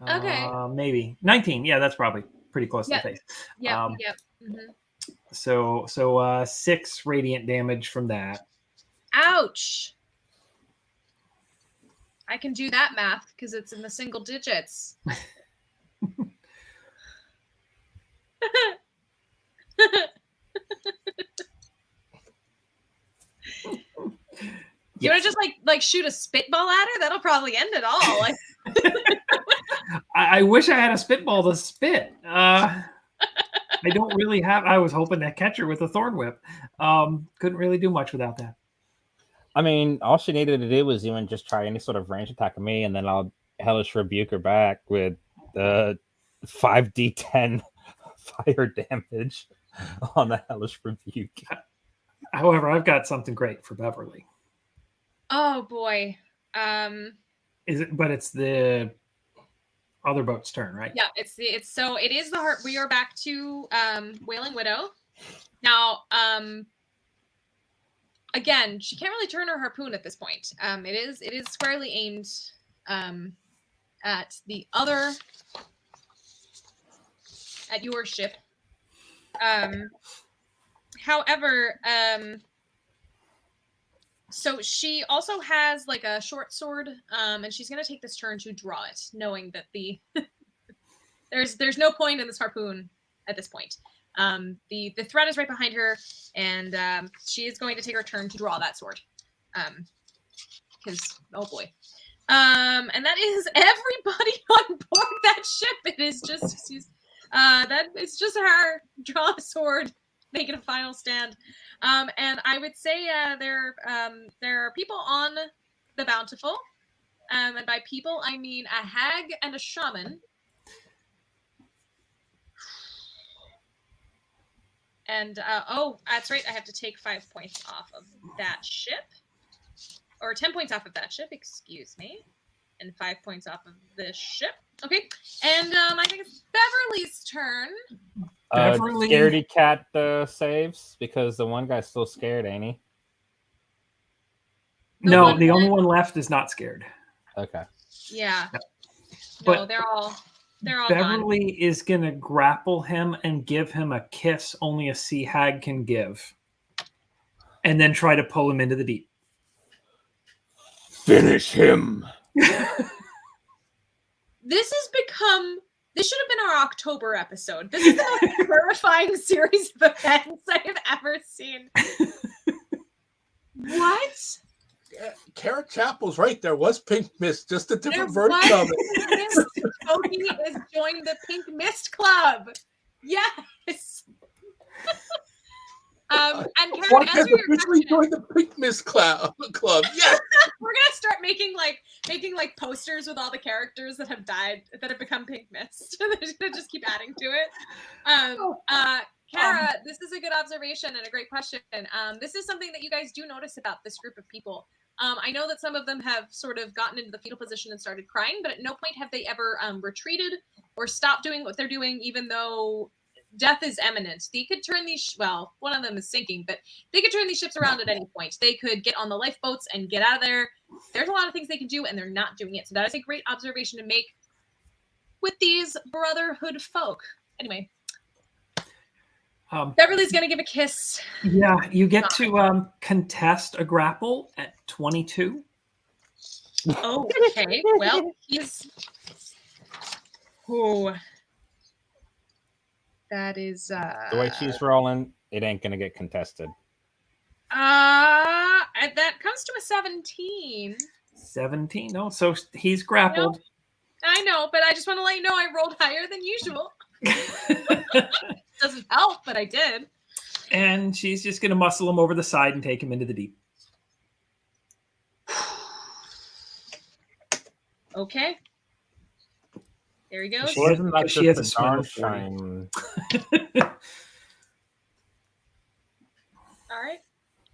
Okay. Maybe 19. Yeah, that's probably pretty close to the face. Yeah. Yep. Mm-hmm. So 6 radiant damage from that. Ouch. I can do that math because it's in the single digits. You want to just like shoot a spitball at her? That'll probably end it all. Like... I wish I had a spitball to spit. I don't really have. I was hoping to catch her with a thorn whip. Couldn't really do much without that. I mean, all she needed to do was even just try any sort of range attack on me, and then I'll hellish rebuke her back with 5d10 fire damage on the hellish rebuke. However, I've got something great for Beverly. Oh boy. Is it? But it's the other boat's turn, right? Yeah, it is the heart. We are back to Wailing Widow. Now, again, she can't really turn her harpoon at this point. It is squarely aimed at the other at your ship. However, so she also has like a short sword, and she's gonna take this turn to draw it, knowing that there's no point in this harpoon at this point. The threat is right behind her, and she is going to take her turn to draw that sword. Because oh boy. And that is everybody on board that ship. It is just it's just her draw a sword making a final stand. And I would say there are people on the Bountiful. And by people, I mean a hag and a shaman. And, oh, that's right. I have to take 5 points off of that ship. Or 10 points off of that ship, excuse me. And 5 points off of this ship. Okay. And I think it's Beverly's turn. Beverly. Scaredy cat saves because the one guy's still scared, ain't he? No, the only one left is not scared. Okay. Yeah. But no, they're all Beverly gone. is gonna grapple him and give him a kiss only a sea hag can give, and then try to pull him into the deep. Finish him. This should have been our October episode. This is the most terrifying series of events I have ever seen. What? Kara Chappell's right. There was Pink Mist, just a different version of it. Toby has joined the Pink Mist Club. Yes. And Karen, One answer has your officially question. joined the Pink Mist Club. Yes. We're gonna start making posters with all the characters that have died, that have become Pink Mist. They're just gonna just keep adding to it. Kara, this is a good observation and a great question. This is something that you guys do notice about this group of people. I know that some of them have sort of gotten into the fetal position and started crying, but at no point have they ever retreated or stopped doing what they're doing, even though death is imminent. They could turn these, well, one of them is sinking, but they could turn these ships around at any point. They could get on the lifeboats and get out of there. There's a lot of things they can do, and they're not doing it. So that is a great observation to make with these brotherhood folk. Anyway. Beverly's going to give a kiss. Yeah, you get to contest a grapple at 22. Oh, okay. Well, he's... Oh. That is... The way she's rolling, it ain't going to get contested. That comes to a 17. 17? No, so he's grappled. I know, but I just want to let you know I rolled higher than usual. Doesn't help, but I did. And she's just going to muscle him over the side and take him into the deep. Okay. There he goes. She has a swim of 40. All right.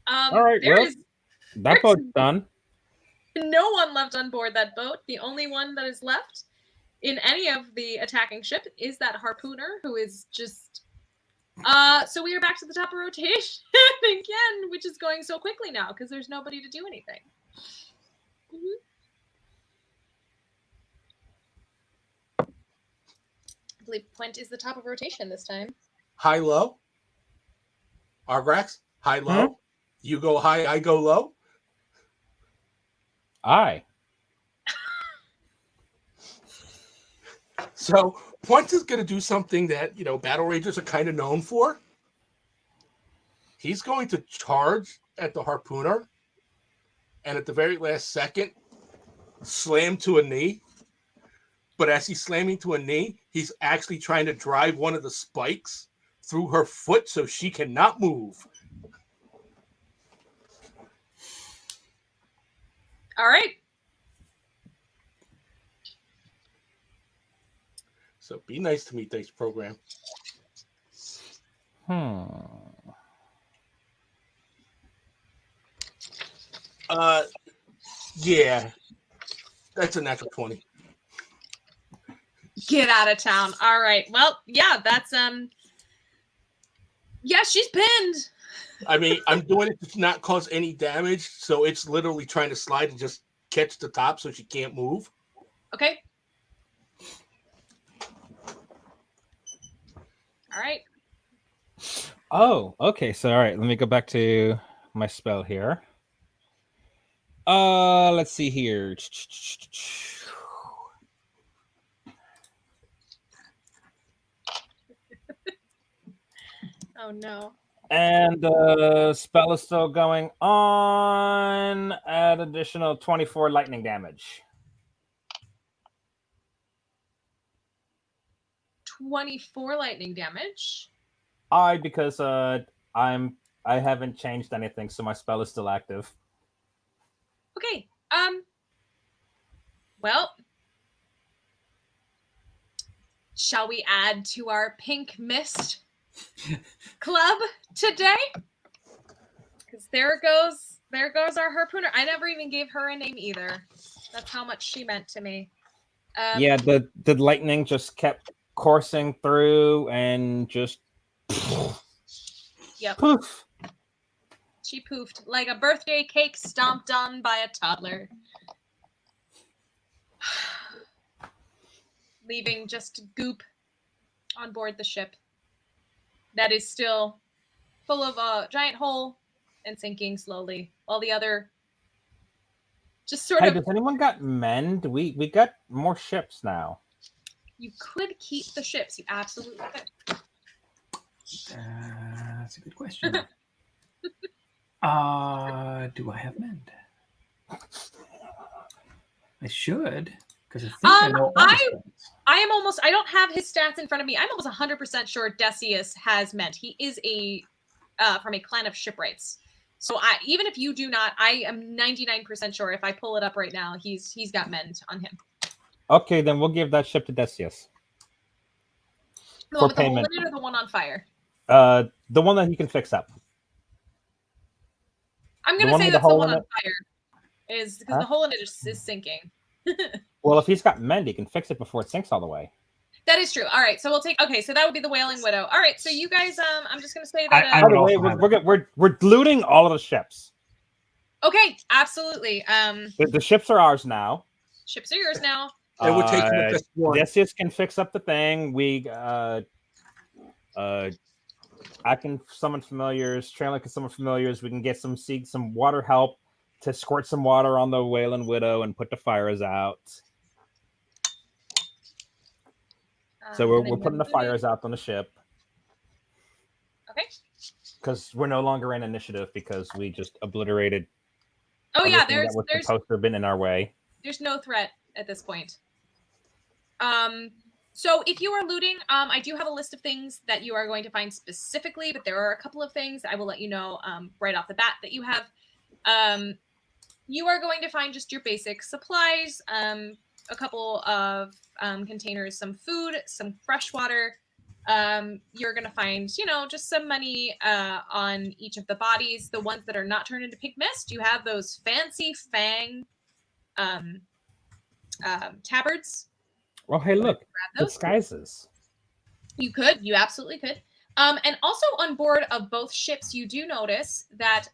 All right, well, that boat's done. No one left on board that boat. The only one that is left in any of the attacking ship is that harpooner, who is just... so we are back to the top of rotation again, which is going so quickly now because there's nobody to do anything. Mm-hmm. I believe Quint is the top of rotation this time. High, low. Argrax, high, low. You go high, I go low. Aye. So Quint is going to do something that, Battle Ragers are kind of known for. He's going to charge at the harpooner and at the very last second, slam to a knee. But as he's slamming to a knee, he's actually trying to drive one of the spikes through her foot so she cannot move. All right. So be nice to me, thanks, program. Yeah. That's a natural 20. Get out of town. All right. Well, yeah, that's yeah, she's pinned. I mean, I'm doing it to not cause any damage, so it's literally trying to slide and just catch the top so she can't move. Okay. All right. Oh, okay. So, all right, let me go back to my spell here. Let's see here. Oh no. And the spell is still going on at additional 24 lightning damage. 24 lightning damage. Because I haven't changed anything, so my spell is still active. Okay. Well, shall we add to our pink mist club today? Because there goes our harpooner. I never even gave her a name either. That's how much she meant to me. Yeah, the lightning just kept coursing through and just Yep. poof. She poofed like a birthday cake stomped on by a toddler. Leaving just goop on board the ship that is still full of a giant hole and sinking slowly, while the other just sort Hey, of... does anyone got mend? We got more ships now. You could keep the ships. You absolutely could. That's a good question. Do I have mend? I should, because I think I know all the stats. I am almost... I don't have his stats in front of me. I'm almost 100% sure Decius has mend. He is a from a clan of shipwrights. So even if you do not, I am 99% sure if I pull it up right now, he's got mend on him. Okay, then we'll give that ship to Decius. The one with the hole in it or the one on fire? The one that he can fix up. I'm going to say that's the one on fire. Is because the hole in it is sinking. Well, if he's got mend, he can fix it before it sinks all the way. That is true. All right, so we'll take... Okay, so that would be the Wailing Widow. All right, so you guys, I'm just going to say that... By the way, we're looting all of the ships. Okay, absolutely. The ships are ours now. Ships are yours now. It would take them just one. Decius can fix up the thing. I can summon familiars. Trailer can summon familiars. We can get some water help to squirt some water on the Wailing Widow and put the fires out. So we're putting the fires out on the ship. Okay. Because we're no longer in initiative because we just obliterated. Oh yeah, there's supposed to have been in our way. There's no threat at this point. So if you are looting, I do have a list of things that you are going to find specifically, but there are a couple of things I will let you know right off the bat that you have. You are going to find just your basic supplies, a couple of containers, some food, some fresh water. You're going to find, just some money on each of the bodies. The ones that are not turned into pink mist, you have those fancy Fang tabards. Well, hey, look, disguises. You could. You absolutely could. And also on board of both ships, you do notice that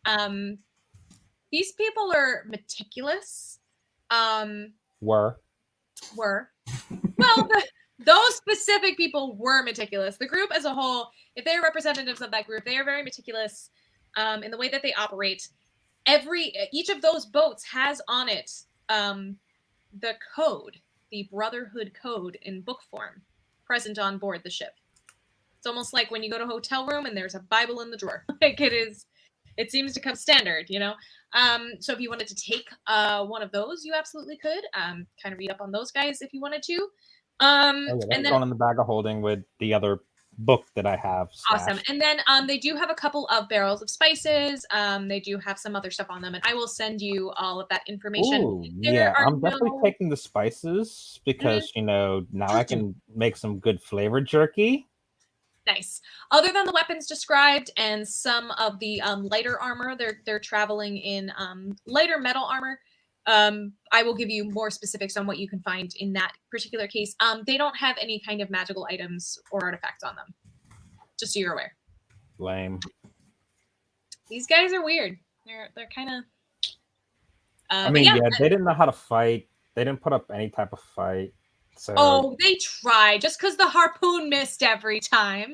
these people are meticulous. Were. Well, those specific people were meticulous. The group as a whole, if they are representatives of that group, they are very meticulous in the way that they operate. Each of those boats has on it the code, the Brotherhood code in book form, present on board the ship. It's almost like when you go to a hotel room and there's a Bible in the drawer. It seems to come standard, So if you wanted to take one of those, you absolutely could. Kind of read up on those guys if you wanted to. And then going in the bag of holding with the other book that I have. Awesome. And then they do have a couple of barrels of spices. They do have some other stuff on them, and I will send you all of that information. Ooh, yeah, I'm definitely taking the spices because now I can make some good flavored jerky. Nice. Other than the weapons described and some of the lighter armor, they're traveling in lighter metal armor. I will give you more specifics on what you can find in that particular case. They don't have any kind of magical items or artifacts on them. Just so you're aware. Lame. These guys are weird. They're kind of. They didn't know how to fight. They didn't put up any type of fight. So... Oh, they try just because the harpoon missed every time.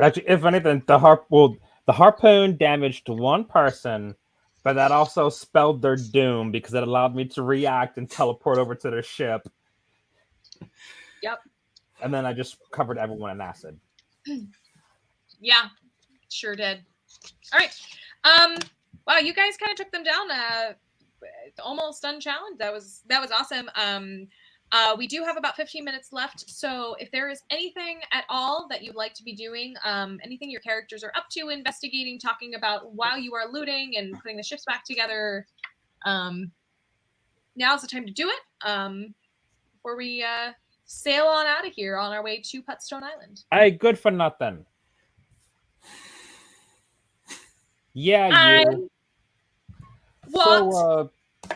Actually, if anything, the harpoon damaged one person, but that also spelled their doom because it allowed me to react and teleport over to their ship. Yep. And then I just covered everyone in acid. Yeah, sure did. All right. Wow, you guys kind of took them down almost unchallenged. That was awesome. We do have about 15 minutes left, so if there is anything at all that you'd like to be doing, anything your characters are up to, investigating, talking about while you are looting and putting the ships back together, now's the time to do it before we sail on out of here on our way to Putstone Island. Hey, good for nothing. Yeah, you. What? So,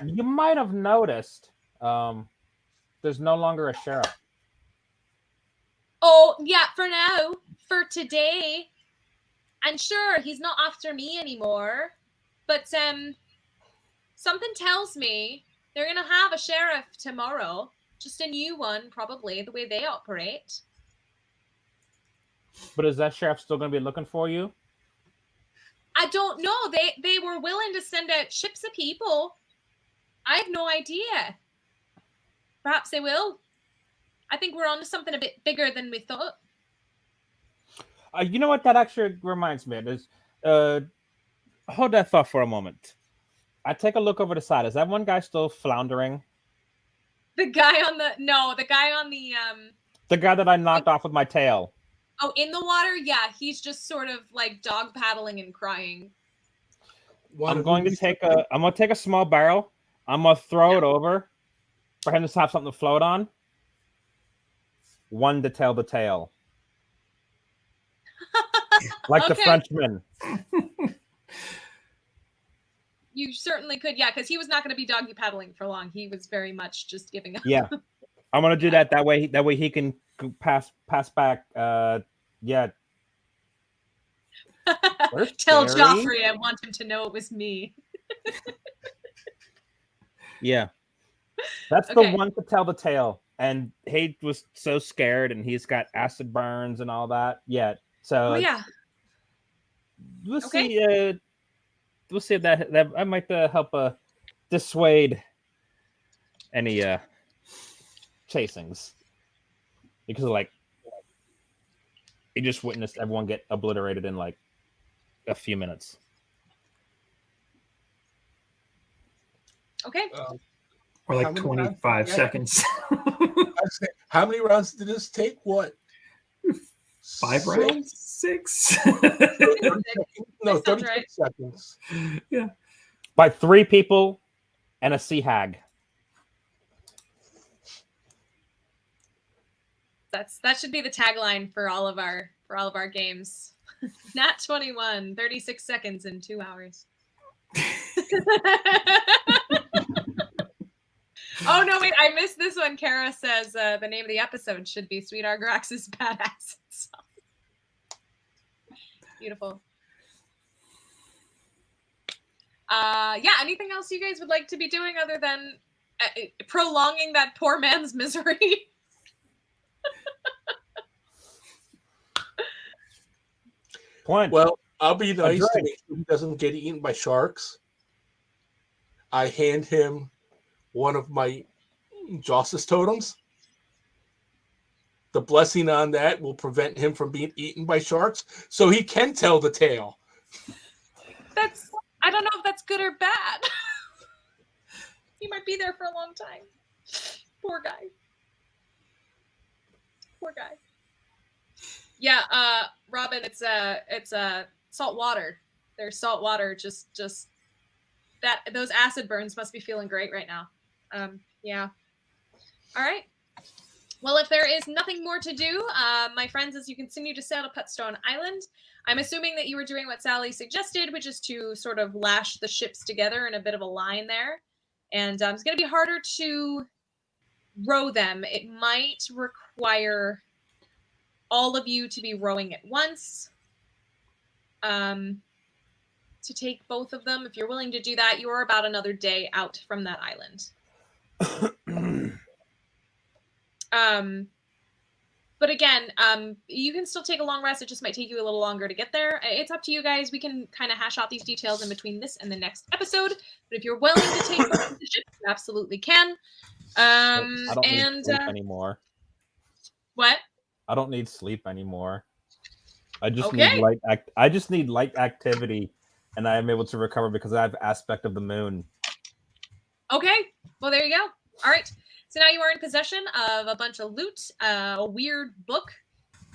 you might have noticed there's no longer a sheriff. Oh, yeah, for now. For today. And sure, he's not after me anymore. But something tells me they're going to have a sheriff tomorrow. Just a new one, probably, the way they operate. But is that sheriff still going to be looking for you? I don't know. They were willing to send out ships of people. I have no idea. Perhaps they will. I think we're on to something a bit bigger than we thought. You know what? That actually reminds me. Hold that thought for a moment. I take a look over the side. Is that one guy still floundering? The guy on the The guy that I knocked off with my tail. Oh, in the water? Yeah, he's just sort of like dog paddling and crying. I'm going to take a small barrel. I'm gonna throw it over for him to have something to float on. One to tell the tale. Like the Frenchman. You certainly could, yeah, because he was not going to be doggy paddling for long. He was very much just giving up. Yeah, I'm gonna do that. That way he can pass back. Yeah. Tell Joffrey I want him to know it was me. Yeah, that's the one to tell the tale. And he was so scared, and he's got acid burns and all that. Yeah. So we'll see. We'll see if that might help dissuade any chasings, because like he just witnessed everyone get obliterated in like a few minutes. Okay. Or like 25 seconds. How many rounds did this take? What? 5 rounds? 6? 36 seconds. Yeah. By 3 people and a sea hag. That should be the tagline for all of our games. Nat 21, 36 seconds in 2 hours. Oh no, wait, I missed this one. Kara says the name of the episode should be Sweet Argrax's Badass Song. Beautiful. Yeah, anything else you guys would like to be doing other than prolonging that poor man's misery? Point. Well, I'll be nice to make sure he doesn't get eaten by sharks. I hand him one of my Justice totems. The blessing on that will prevent him from being eaten by sharks, so he can tell the tale. I don't know if that's good or bad. He might be there for a long time. Poor guy. Poor guy. Yeah, Robin, it's salt water. There's salt water. Just that those acid burns must be feeling great right now. Yeah. All right. Well, if there is nothing more to do, my friends, as you continue to sail to Putstone Island, I'm assuming that you were doing what Sally suggested, which is to sort of lash the ships together in a bit of a line there. And it's going to be harder to row them. It might require all of you to be rowing at once. To take both of them. If you're willing to do that, you're about another day out from that island. But again, you can still take a long rest. It just might take you a little longer to get there. It's up to you guys. We can kind of hash out these details in between this and the next episode. But if you're willing to take the ship, you absolutely can. I don't need sleep anymore. What? I don't need sleep anymore. I just need light. I just need light activity, and I am able to recover because I have aspect of the moon. Okay. Well, there you go. All right. So now you are in possession of a bunch of loot, a weird book,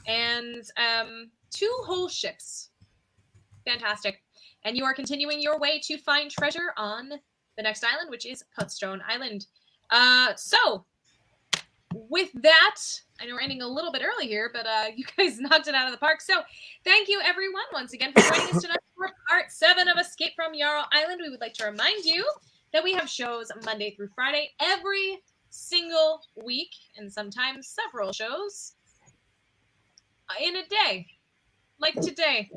and 2 whole ships. Fantastic. And you are continuing your way to find treasure on the next island, which is Putstone Island. So, with that, I know we're ending a little bit early here, but you guys knocked it out of the park. So, thank you, everyone, once again, for joining us tonight for Part 7 of Escape from Jarl Island. We would like to remind you that we have shows Monday through Friday every single week, and sometimes several shows in a day, like today.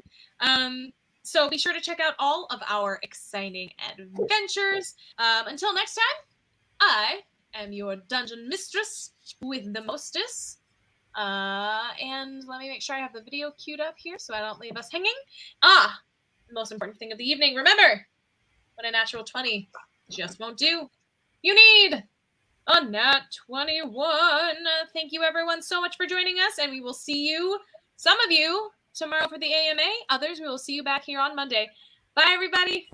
So be sure to check out all of our exciting adventures. Until next time, I am your dungeon mistress with the mostess. And let me make sure I have the video queued up here so I don't leave us hanging. The most important thing of the evening. Remember, when a natural 20 just won't do, you need a nat 21. Thank you, everyone, so much for joining us, and we will see you, some of you, tomorrow for the AMA. Others, we will see you back here on Monday. Bye, everybody.